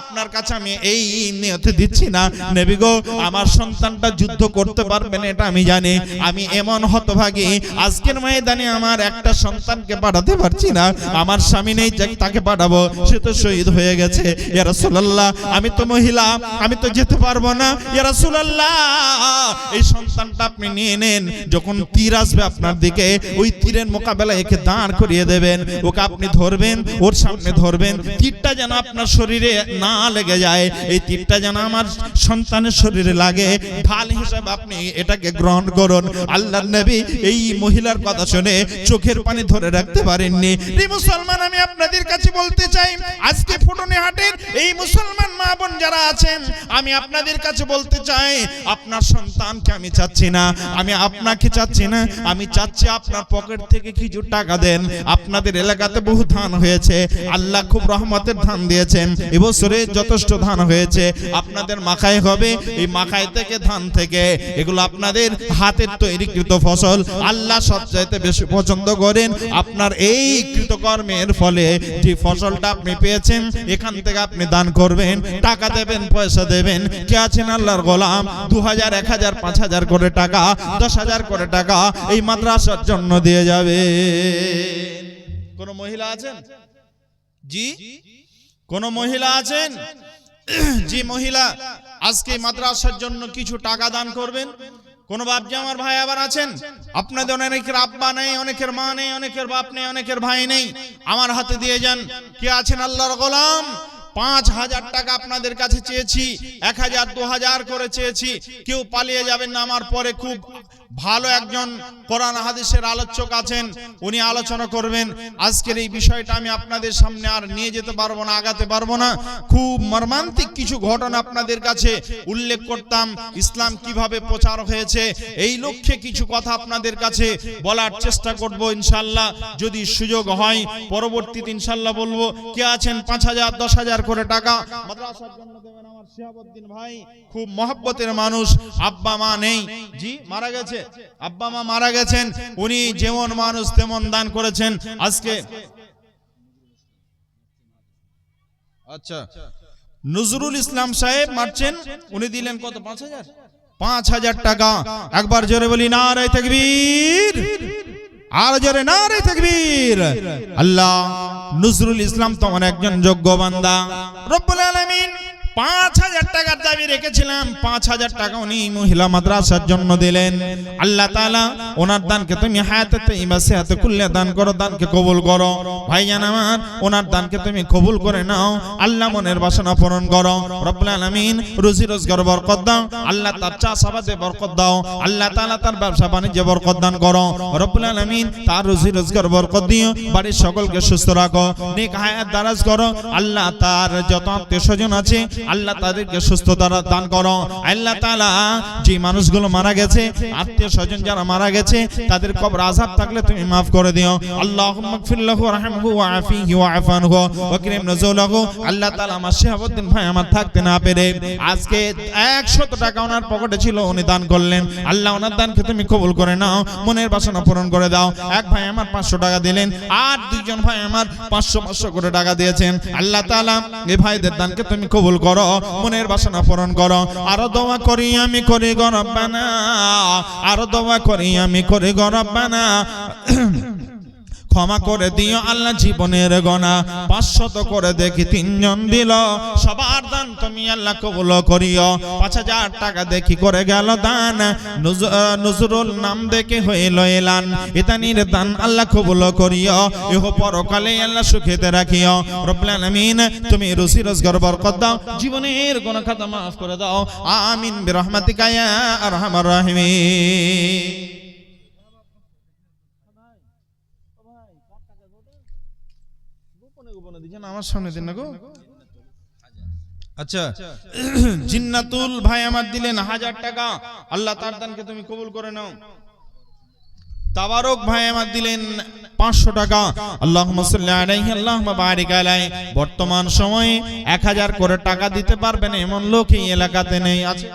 আপনার কাছে আমি এই নিয়তে দিচ্ছি না নবী গো, আমার সন্তানটা যুদ্ধ করতে পারবে না এটা আমি জানি, আমি এমন হতভাগী আজকের ময়দানে আমার একটা সন্তানকে পাঠাতে পারছি না, আমার স্বামী নেই তাকে পাঠাবো, সে তো শহীদ হয়ে গেছে, ইয়া রাসূলুল্লাহ আমি তো মহিলা, আমি তো যেতে পারবো না, ইয়া রাসূলুল্লাহ এই সন্তানটা আপনি নিয়ে নেন, যখন তীর আসবে আপনার দিকে ওই তীরের মোকাবেলায় একে দাঁড় করিয়ে দেবেন, ওকে আপনি ধরবেন, ওর সামনে ধরবেন, তীরটা যেন আপনার শরীরে না লেগে যায়, এই তীরটা যেন আমার সন্তানের শরীরে লাগে, ঢাল হিসেবে আপনি এটাকে গ্রহণ করুন। আল্লাহর নবী এই মহিলার কথা শুনে চোখের পানি ধরে রাখতে পারেননি। এই মুসলমান আমি আপনাদের কাছে বলতে চাই, আজকে ফুটনে হাটের এই মুসলমান মা বোন যারা আছেন, আমি আপনাদের কাছে বলতে চাই, আপনার সন্তানকে আমি চাচ্ছি না, আমি আপনাকে চাচ্ছি না, আমি চাচ্ছি আপনার পকেট থেকে কিছু টাকা দেন। আপনাদের এলাকাতে বহু ধান হয়েছে, আল্লাহ খুব রহমতের ধান দিয়েছেন, এবছরে যথেষ্ট ধান হয়েছে, আপনাদের মাখাই হবে, এই মাখাই থেকে ধান থেকে এগুলো আপনাদের হাতের তৈরিকৃত ফসল, আল্লাহ সবচাইতে বেশি পছন্দ করেন। আপনার এই কৃতকর্মের ফলে যে ফসলটা আপনি পেয়েছেন এখান থেকে আপনি দান করবেন, টাকা দেবেন, পয়সা দেবেন। কে আছেন আল্লাহর গোলাম 2000 1000 5000 করে টাকা 10,000 করে টাকা এই মাদ্রাসার জন্য দিয়ে যাবে? কোন মহিলা আছেন? জি কোন মহিলা আছেন? জি মহিলা আজকে মাদ্রাসার জন্য কিছু টাকা দান করবেন? কোন বাপজি আমার ভাই আবার আছেন? আপনাদের অনেকের আব্বা নেই, অনেকের মা নেই, অনেকের বাপ নেই, অনেকের ভাই নেই, আমার হাতে দিয়ে যান। কে আছেন আল্লাহর গোলাম? 5000 টাকা আপনাদের কাছে চেয়েছি, 1000 2000 করে চেয়েছি, কেউ পালিয়ে যাবেন না। আমার পরে খুব ভালো একজন কোরআন হাদিসের আলোচক আছেন, উনি আলোচনা করবেন। আজকের এই বিষয়টা আমি আপনাদের সামনে আর নিয়ে যেতে পারবো না, আগাতে পারবো না। খুব মর্মান্তিক কিছু ঘটনা আপনাদের কাছে উল্লেখ করতাম, ইসলাম কিভাবে প্রচার হয়েছে, এই লক্ষ্যে কিছু কথা আপনাদের কাছে বলার চেষ্টা করব ইনশাআল্লাহ। যদি সুযোগ হয় পরবর্তীতে ইনশাআল্লাহ বলবো। কে আছেন 5000 10,000 করে টাকা মাদ্রাসার জন্য দেবেন? আমার শিহাবউদ্দিন ভাই খুব মহব্বতের মানুষ, আব্বা মা নেই, জি মারা গেছে, আব্বা মা মারা গেছেন, উনি যেমন মানুষ তেমন দান করেছেন। আজকে আচ্ছা নজরুল ইসলাম সাহেব মারছেন, উনি দিলেন কত? 5000 টাকা। একবার জোরে বলি নারে তাকবীর, আর জোরে নারে তাকবীর। আল্লাহ নজরুল ইসলাম তো একজন যোগ্য বান্দা, রব্বুল আলামিন 5,000 টাকার দাবি রেখেছিলাম, 5,000 টাকা উনি মহিলা মাদ্রাসার জন্য দিলেন। আল্লাহ তাআলা ওনার দানকে তুমি হায়াতে তাইয়্যিবা সিহাতে কুল্লিয়া দান করো, দানকে কবুল করো। ভাইজান আমার, ওনার দানকে তুমি কবুল করে নাও। আল্লাহ মনের বাসনা পূরণ করো। রব্বুল আলামিন রুজি রোজগার বরকত দাও। আল্লাহ তার চাষাবাদে বরকত দাও। আল্লাহ তাআলা তার ব্যবসা বাণিজ্যে বরকত দান করো। রব্বুল আলামিন তার রুজি রোজগার বরকত দিও। বাড়ির সকলকে সুস্থ রাখো, নেক হায়াত দারাজ করো। আল্লাহ তার যত আত্মীয় স্বজন আছে আল্লাহ তাদেরকে সুস্থতা দান করো। আল্লাহ তাআলা যে মানুষগুলো মারা গেছে, আত্মীয় স্বজন যারা মারা গেছে, তাদের কবর আযাব থাকলে তুমি maaf করে দিও। আল্লাহুম্মা গফির লাহু ওয়ারহামহু ওয়াআফিহি ওয়া'ফু আনহু ওয়াকরিম নুজুলাহু। আল্লাহ তাআলা আমার শিহাবুদ্দিন ভাই আমার থাকতে না পেরে আজকে 100 টাকা ওনার পকেটে ছিল, উনি দান করলেন। আল্লাহ ওনার দানকে তুমি কবুল করে নাও, মনের বাসনা পূরণ করে দাও। এক ভাই আমার 500 টাকা দিলেন, আর দুইজন ভাই আমার 500 করে টাকা দিয়েছেন। আল্লাহ তাআলা এই ভাইদের দানকে তুমি কবুল করো, মনের বাসনা পূরণ করো। আরো দোয়া করি আমি করি গো রব্বানা, আরো দোয়া করি আমি করি গো রব্বানা, ক্ষমা করে দিও আল্লাহ জীবনের গোনা। 500 করে দেখি 3 জন দিল, সবার দান তুমি আল্লাহ কবুল করিও। 5,000 টাকা দেখি করে গেল দান, নজরুল নাম দেখে হইল এলান। ইতানির দান আল্লাহ কবুল করিও, ইহ পরকালে আল্লাহ সুখেতে রাখিও। রব্বুল আলামিন তুমি রুজি রোজগার বরকত দাও, জীবনের গুনাহ খাতা maaf করে দাও। আমিন বিরহমাতিকা ইয়া আরহামার রাহিমিন। আমার সামনে দিন না গো। আচ্ছা, জিন্নাতুল ভাই আমার দিলেন 1000 টাকা, আল্লাহ তার দানকে তুমি কবুল করে নাও। তাবারক ভাই আমার দিলেন 500 টাকা, আল্লাহুম্মা সাল্লি আলাইহি আল্লাহুম্মা বারিক আলাইহি। বর্তমান সময়ে 1000 করে টাকা দিতে পারবেন এমন লোক এই এলাকাতে নেই। আছে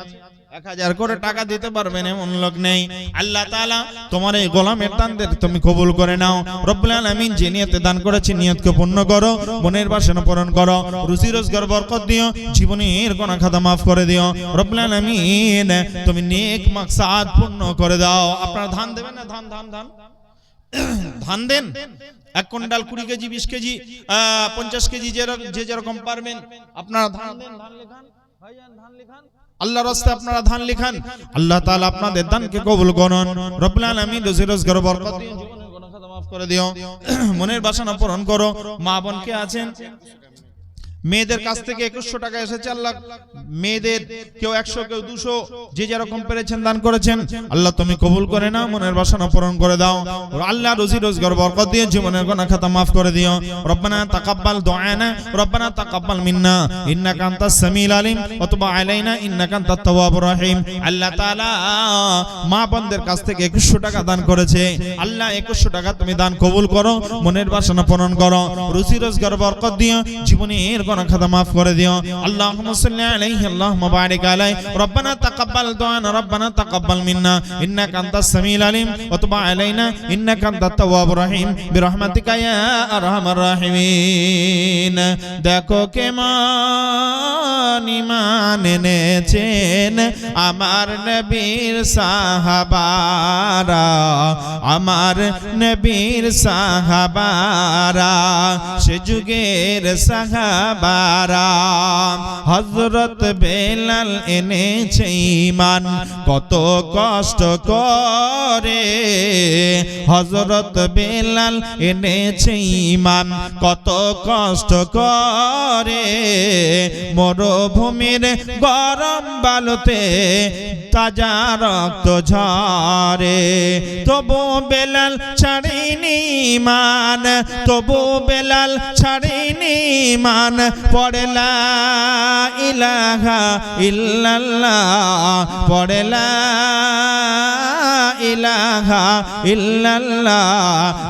1000 করে টাকা দিতে পারবেন এমন লোক নেই। আল্লাহ তাআলা তোমার এই গোলামের দানদের তুমি কবুল করে নাও। রব্বুল আলামিন যে নিয়তে দান করেছে নিয়তকে পূর্ণ করো, মনের বাসনা পূরণ করো, রুজি রোজগার বরকত দিও, জীবনের গুনাহ খাতা maaf করে দিও। রব্বুল আলামিন তুমি নেক মাকসাদ পূর্ণ করে দাও। আপনারা ধান দেবেন না? ধান ধান ধান ধান দেন। 1 কুইন্টাল 20 কেজি 20 কেজি 50 কেজি যে যেরকম পারবেন আপনারা ধান দেন। ধান লেখান ভাইজান, ধান লেখান, আল্লাহর রাস্তায় আপনারা ধান লিখান। আল্লাহ তাআলা আপনাদের দানকে কবুল করুন। রব্বুল আলামিন রুজি রোজগার বরকত দিও, জীবনের গুনাহ খাতা maaf করে দিও, মনের বাসনা পূরণ করো। মা বোন কে আছেন? মেয়েদের কাছ থেকে 2100 টাকা এসেছে। আল্লাহ মেয়েদের কেউ 100 কেউ 200 যে যেরকম পেরেছেন দান করেছেন, আল্লাহ তুমি কবুল করে নাও, মনের বাসনা পূরণ করে দাও। আল্লাহ রুজি রোজগার বরকত দিয়ে জীবনের গুনাহ খাতা maaf করে দিও। রব্বানা তাকাব্বাল দুআনা রব্বানা তাকাব্বাল মিন্না ইন্নাকা আনতাস সামিউল আলিম ওয়া তুব আলাইনা ইন্নাকা আনতাত তাওয়াবুর রহিম। আল্লাহ তাআলা মা বোনদের কাছ থেকে 2100 টাকা দান করেছে। আল্লাহ 2100 টাকা তুমি দান কবুল করো, মনের বাসনা পূরণ করো, রুজি রোজগার বরকত দিও, জীবনের গুনাহ খাতা maaf করে দিও। আল্লাহুম্মা সাল্লি আলাইহি আল্লাহুম্মা বারিক আলাইহি। রব্বানা তাকাব্বাল দুআনা রব্বানা তাকাব্বাল মিন্না ইন্নাকা আনতাস সামিউল আলিম ওয়া তুব আলাইনা ইন্নাকা আনতাত তাওয়াবুর রহিম বিরহমাতিকা ইয়া আরহামার রাহিমিন। দেখো কেমন ঈমান এনেছেন আমার নবীর সাহাবারা, আমার নবীর সাহাবারা, সে যুগের সাহাবারা। হযরত বেলাল এনেছে ঈমান কত কষ্ট করে, হযরত বেলাল এনেছে ঈমান কত কষ্ট করে। মরুভূমির গরম বালুতে তাজা রক্ত ঝরে, তবু বেলাল ছাড়েনি ঈমান, তবু বেলাল ছাড়েনি ঈমান। পড়ে লা ইলাহা ইল্লাল্লাহ, পড়ে লা ইলাহা ইল্লাল্লাহ।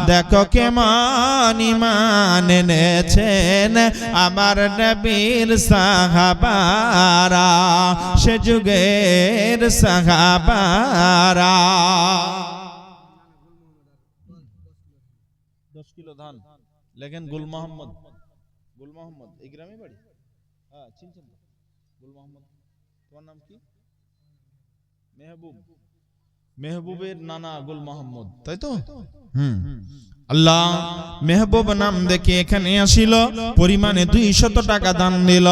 দেখো কেমন ঈমান এনেছেন আমার নবীর সাহাবারা, সে যুগের সাহাবারা। 10 কিলো ধান লেখেন গুল মোহাম্মদ। গুল মোহাম্মদ এই গ্রামে বাড়ি? হ্যাঁ চিনছেন তো গুল মোহাম্মদ। তোমার নাম কি? মেহবুব। মেহবুবের নানা গুল মোহাম্মদ, তাই তো? আল্লাহ মেহবুব নাম দেখে এখানে আসিল, পরিমাণে 200 টাকা দান দিল,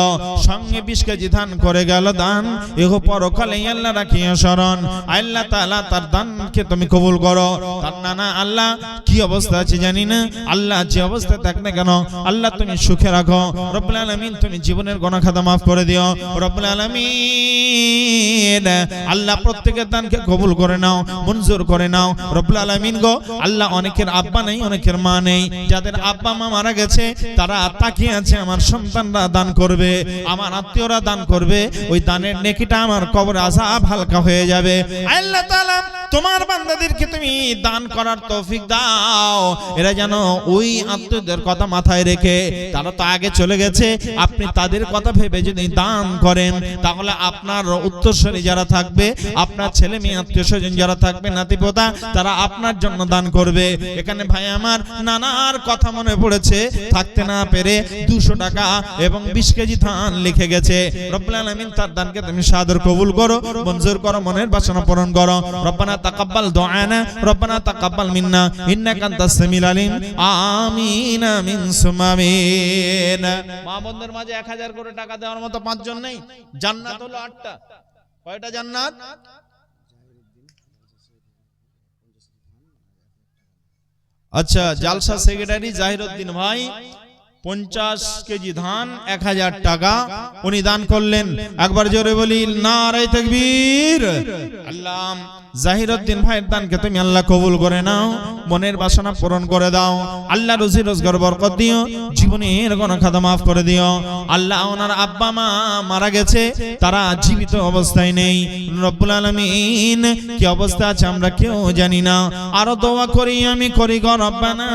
সঙ্গে 20 কেজি ধান করে গেল দান। এহ পরকালে আল্লাহ রাখিয়া শরণ। আল্লাহ তাআলা তার দানকে তুমি কবুল করো। তার নানা আল্লাহ কি অবস্থা আছে জানি না, আল্লাহ যে অবস্থায় থাক না কেন আল্লাহ তুমি সুখে রাখো। রব্বুল আলামিন তুমি জীবনের গুনাহ খাতা মাফ করে দিও। রব্বুল আলামিন আল্লাহ প্রত্যেকের দানকে কবুল করে নাও, মঞ্জুর করে নাও। রব্বুল আলামিন গো আল্লাহ অনেকের আব্বা নেই, অনেকের মা নেই, যাদের আব্বা মা মারা গেছে তারা তাকিয়ে আছে আমার সন্তানরা দান করবে, আমার আত্মীয়রা দান করবে, ওই দানের নেকিটা আমার কবরে আযাব হালকা হয়ে যাবে। আল্লাহ তাআলা তোমার বান্দাদেরকে তুমি দান করার তৌফিক দাও, এরা যেন ওই আত্মীয়দের কথা মাথায় রেখে, তারা তো আগে চলে গেছে, আপনি তাদের কথা ভেবে যদি দান করেন তাহলে আপনার উত্তরসূরি যারা থাকবে, আপনার ছেলে মেয়ে আত্মীয় স্বজন যারা থাকবে, নাতিপোতা, তারা আপনার জন্য দান করবে। এখানে ভাই আমার নানার কথা মনে পড়েছে, থাকতে না পেরে 200 টাকা এবং 20 কেজি ধান লিখে গেছে। রব্বুল আলামিন তার দানকে তুমি সাদর কবুল করো, মঞ্জুর করো, মনের বাসনা পূরণ করো। রব্বানা তাকাব্বাল দুআনা রব্বানা তাকাব্বাল মিন্না ইন্নাকা আনতাস সামিউল আলিম। আমিন আমিন সুম্মা আমিন। মা বোনদের মাঝে 1000 করে টাকা দেওয়ার মতো 5 জন নেই? জান্নাত হলো 8টা। কয়টা জান্নাত? আচ্ছা, জালসা সেক্রেটারি জাহিরউদ্দিন ভাই 50 কেজি ধান 1000 টাকা উনি দান করলেন। একবার জোরে বলি নারে তাকবীর। আল্লাহ জাহিরউদ্দিন ভাইয়ের দানকে তুমি আল্লাহ কবুল করে নাও, মনের বাসনা পূরণ করে দাও। আল্লাহ রুজি রোজগার বরকত দিও, জীবনের গুনাহ খাতা মাফ করে দিও। আল্লাহ ওনার আব্বা মা মারা গেছে, তারা জীবিত অবস্থায় নেই। রব্বুল আলামিন কি অবস্থা আছে আমরা কেউ জানি না। আরো দোয়া করি আমি করি গো রব্বানা,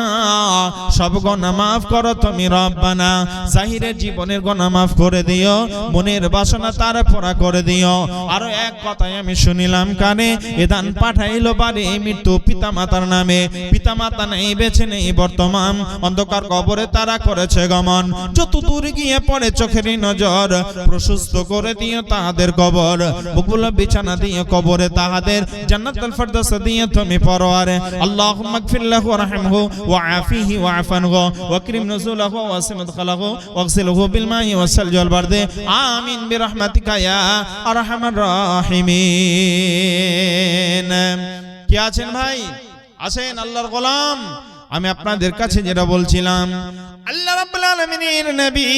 সব গুনাহ মাফ করো তুমি রব্বানা। জাহিরের জীবনের গুনাহ মাফ করে দিও, মনের বাসনা তার পুরা করে দিও। আরো এক কথাই আমি শুনিলাম কানে, দান পাঠাইলো বাড়ি মৃত্যু পিতা মাতার নামে, পিতা মাতা নেই বেঁচে নেই বর্তমান, অন্ধকার কবরে তারা করেছে গমন। যত দূর গিয়ে পড়ে চোখের নজর, প্রশস্ত করে দিও তাহাদের কবর, বুকফুল বিছানা দিয়ে কবরে তাহাদের জান্নাতুল ফেরদৌস দিয়ে তুমি পরওয়ারে। আল্লাহুম্মা গফির লাহু ওয়ারহামহু ওয়াআফিহি ওয়াআফানহু ওয়াকরিম নুজুলাহু ওয়াসি মাদখালাহু ওয়াগসিলহু বিল মাই ওয়াসসালজি ওয়াল বারদি। আমিন বিরহমাতিকা ইয়া আরহামার রাহিমিন। কে আছেন ভাই? আছেন আল্লাহর গোলাম। আমি আপনাদের কাছে যেটা বলছিলাম, আল্লাহ রাব্বুল আলামিনের নবী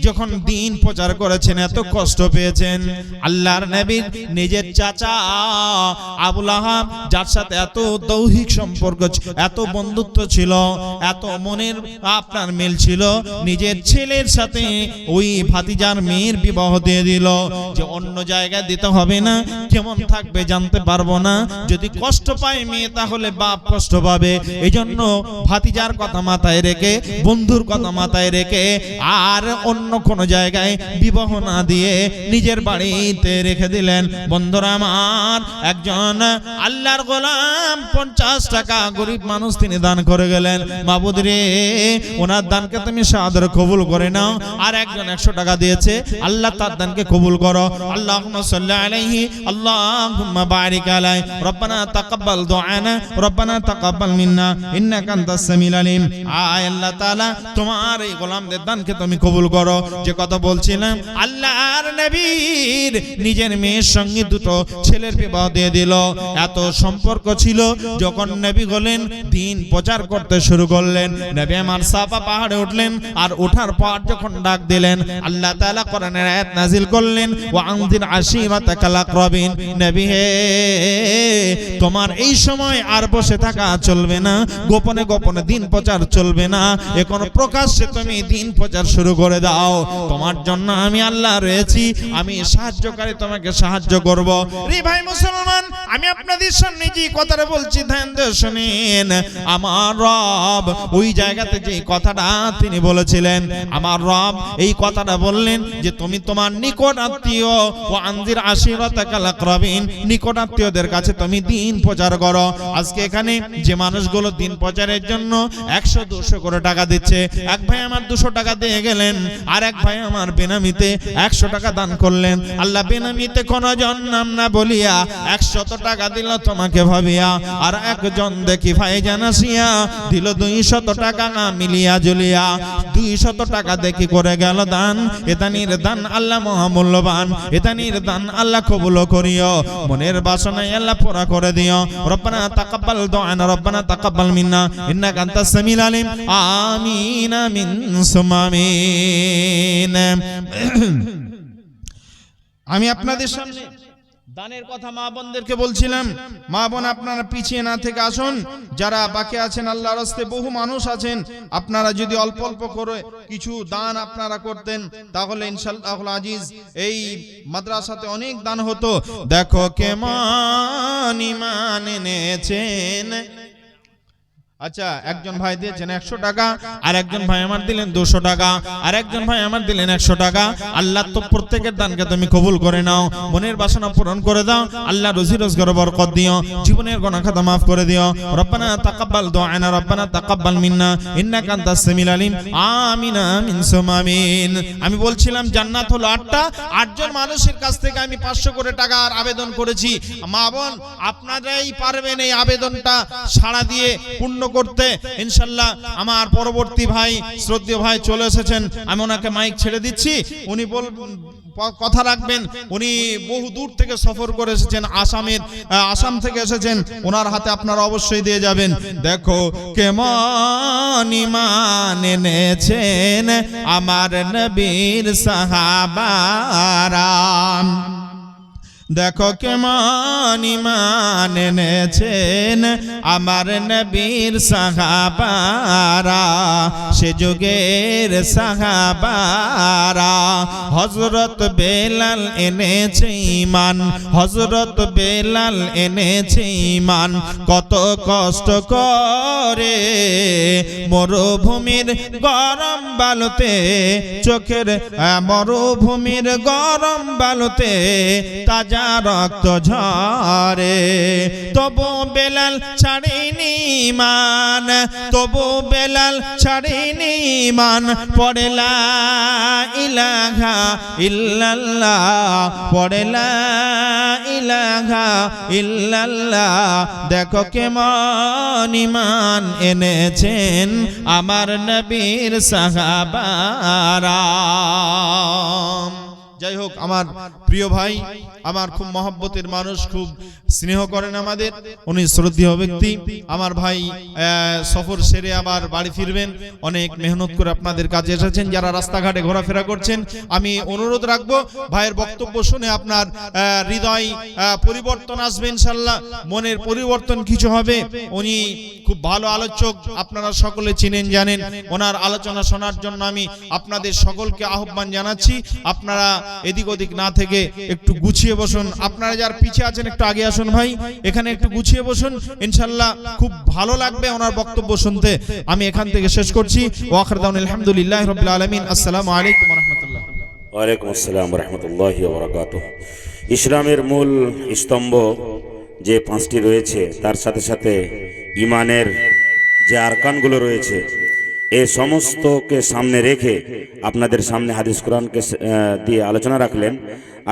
যখন দ্বীন প্রচার করেছেন এত কষ্ট পেয়েছেন। আল্লাহর নবীর নিজের চাচা আবু লাহাব, যার সাথে এত দৈহিক সম্পর্ক, এত বন্ধুত্ব ছিল, এত মনের আপনার মিল ছিল, নিজের ছেলের সাথে ওই ভাতিজার মেয়ের বিবাহ দিয়ে দিল যে অন্য জায়গায় দিতে হবে না, কেমন থাকবে জানতে পারবো না, যদি কষ্ট পায় মেয়ে তাহলে বাপ কষ্ট পাবে। এজন্য ভাতিজার কথা মাথায় রেখে, বন্ধুর কথা মাথায় রেখে আর অন্য কোন জায়গায় বিবাহ না দিয়ে নিজের বাড়িতে রেখে দিলেন। বন্ধুরা আমার, একজন আল্লাহর গোলাম 50 টাকা গরিব মানুষ তিনি দান করে গেলেন। মাবুদ রে, ওনার দানকে তুমি সাদর কবুল করে নাও। আর একজন 100 টাকা দিয়েছে, আল্লাহ তার দানকে কবুল করো। আল্লাহুম্মা সাল্লি আলাইহি আল্লাহুম্মা বারিক আলাইহি। রব্বানা তাকাব্বাল দুআনা রব্বানা তাকাব্বাল মিন্না ইন্নাকা আনতাস সামিউল আলিম। আয় আল্লাহ তাআলা তোমার এই গোলামদের দানকে তুমি কবুল করো। যে কথা বলছিলাম, আল্লাহর নবীর নিজের মেয়ের সঙ্গে 2টো ছেলের বিবাহ দিয়ে দিল। এত সম্পর্ক ছিল, যখন নবী হলেন দ্বীন প্রচার করতে শুরু করলেন, নবী আমার সাফা পাহাড়ে উঠলেন। আর ওঠার পর যখন ডাক দিলেন, আল্লাহ তাআলা কোরআনের আয়াত নাজিল করলেন, ওয়া আনজির আশীরাতাকাল আকরাবিন। নবী হে, তোমার এই সময় আর বসে থাকা চলবে না, গোপনে গোপনে দ্বীন প্রচার চলবে না, এখন প্রকাশ্যে তুমি দ্বীন প্রচার শুরু করে দাও। তোমার জন্য আমি আল্লাহ রয়েছি, আমি সাহায্যকারী, তোমাকে সাহায্য করব। রে ভাই মুসলমান, আমি আপনাদের সামনে যে কথাটা বলছি ধ্যান দিয়ে শুনেন। আমার রব ওই জায়গাতে যে কথাটা তিনি বলেছিলেন, আমার রব এই কথাটা বললেন যে তুমি তোমার নিকট আত্মীয় ও আনজির আশীরাতাকাল আকরাবিন, নিকট আত্মীয়দের কাছে তুমি দ্বীন প্রচার করো। আজকে এখানে যে মানুষগুলো দ্বীন প্রচারের জন্য 100-200 করে টাকা দিচ্ছে, এক ভাই আমার 200 টাকা দিয়ে গেলেন, আর এক ভাই আমার বেনামিতে 100 টাকা দান করলেন। আল্লাহ বেনামিতে কোনো জন নাম না বলিয়া 100 টাকা দিল তোমাকে ভাবিয়া। আর একজন দেখি ভাই জানাসিয়া দিল 200 টাকা মিলিয়া জুলিয়া। 200 টাকা দেখি করে গেল দান। এদানির দান আল্লাহ মহামূল্যবান, এদানির দান আল্লাহ কবুল করিও, মনের বাসনায় আল্লাহ পুরা করে দিও। রব্বানা তাকাব্বাল দুআনা রব্বানা তাকাব্বাল মিন্না ইন্নাকা আনতাস সামিউল আলিম। আমিন আমিন সুম্মা আমিন। আমি আপনাদের সামনে দানের কথা মা বোনদেরকে বলছিলাম। মা বোন আপনারা পিছিয়ে না থেকে আসুন, যারা বাকি আছেন আল্লাহর রাস্তায় বহু মানুষ আছেন, আপনারা যদি অল্প অল্প করে কিছু দান আপনারা করতেন তাহলে ইনশাআল্লাহুল আজিজ এই মাদ্রাসাতে অনেক দান হতো। দেখো কেমন ঈমান এনেছেন। আচ্ছা, একজন ভাই দিয়েছেন 100 টাকা, আর একজন ভাই আমার দিলেন 200 টাকা, আর একজন ভাই আমার দিলেন 100 টাকা। আল্লাহ তো প্রত্যেকের দানকে তুমি কবুল করে নাও, মনের বাসনা পূরণ করে দাও। আল্লাহ রুজি রোজগার বরকত দিও, জীবনের গুনাহ খাতা maaf করে দিও। রব্বানা তাকাব্বাল দুআনা রব্বানা তাকাব্বাল মিন্না ইন্নাকা আনতাস সামিউল আলিম। আমিন আমিন সুম্মা আমিন। আমি বলছিলাম জান্নাত হলো 8টা। 8 জন মানুষের কাছ থেকে আমি 500 করে টাকার আবেদন করেছি। মা বোন আপনারাই পারবেন এই আবেদনটা সাড়া দিয়ে পূর্ণ করতে ইনশাআল্লাহ। আমার পরবর্তী ভাই শ্রদ্ধেয় ভাই চলে এসেছেন, আমি ওনাকে মাইক ছেড়ে দিচ্ছি। উনি কথা রাখবেন। উনি বহু দূর থেকে সফর করে এসেছেন, আসাম থেকে এসেছেন। ওনার হাতে আপনারা অবশ্যই দিয়ে যাবেন। দেখো কেমন ঈমান এনেছেন আমার নবীর সাহাবারা। দেখো কেমন ঈমান এনেছেন আমার নবীর সাহাবারা, সে যুগের সাহাবারা। হযরত বেলাল এনেছে ঈমান, হযরত বেলাল এনেছে ঈমান। কত কষ্ট করে মরুভূমির গরম বালুতে, চোখের মরুভূমির গরম বালুতে তাজা রক্ত ঝরে, তবু বেলাল ছাড়েনি ঈমান, তবু বেলাল ছাড়েনি ঈমান। পড়ে লা ইলাহা ইল্লাল্লাহ, পড়ে লা ইলাহা ইল্লাল্লাহ। দেখো কেমন ঈমান এনেছেন আমার নবীর সাহাবারা। যাই হোক, আমার প্রিয় ভাই, আমার খুব মহব্বতের মানুষ, খুব স্নেহ করেন আমাদের, উনি শ্রদ্ধেয় ব্যক্তি। আমার ভাই সফর সেরে আবার বাড়ি ফিরবেন, অনেক মেহনত করে আপনাদের কাছে এসেছেন। যারা রাস্তাঘাটে ঘোরাফেরা করছেন, আমি অনুরোধ রাখবো ভাইয়ের বক্তব্য শুনে আপনার হৃদয় পরিবর্তন আসবে ইনশাআল্লাহ, মনের পরিবর্তন কিছু হবে। উনি খুব ভালো আলোচক, আপনারা সকলে চিনেন জানেন। ওনার আলোচনা শোনার জন্য আমি আপনাদের সকলকে আহ্বান জানাচ্ছি। আপনারা এদিক ওদিক না থেকে একটু গুছিয়ে বসুন। আপনারা যারা পিছিয়ে আছেন একটু আগে আসুন ভাই, এখানে একটু গুছিয়ে বসুন। ইনশাআল্লাহ খুব ভালো লাগবে ওনার বক্তব্য শুনতে। আমি এখান থেকে শেষ করছি। ওয়া আখিরু দাওয়ানা আলহামদুলিল্লাহি রাব্বিল আলামিন। আসসালামু আলাইকুম ওয়া রাহমাতুল্লাহ। ওয়া আলাইকুম আসসালাম ওয়া রাহমাতুল্লাহি ওয়া বারাকাতুহু। ইসলামের মূল স্তম্ভ যে 5টি রয়েছে, তার সাথে সাথে ঈমানের যে আরকানগুলো রয়েছে, এই সমস্তকে সামনে রেখে আপনাদের সামনে হাদিস কোরআনকে দিয়ে আলোচনা রাখলেন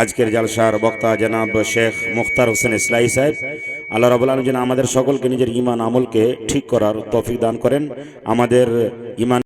আজকের জালসার বক্তা জনাব শেখ মুখতার হোসেন ইসলাহি সাহেব। আল্লাহ রাব্বুল আলামিন যেন আমাদের সকলকে নিজের ঈমান আমলকে ঠিক করার তৌফিক দান করেন। আমাদের ঈমান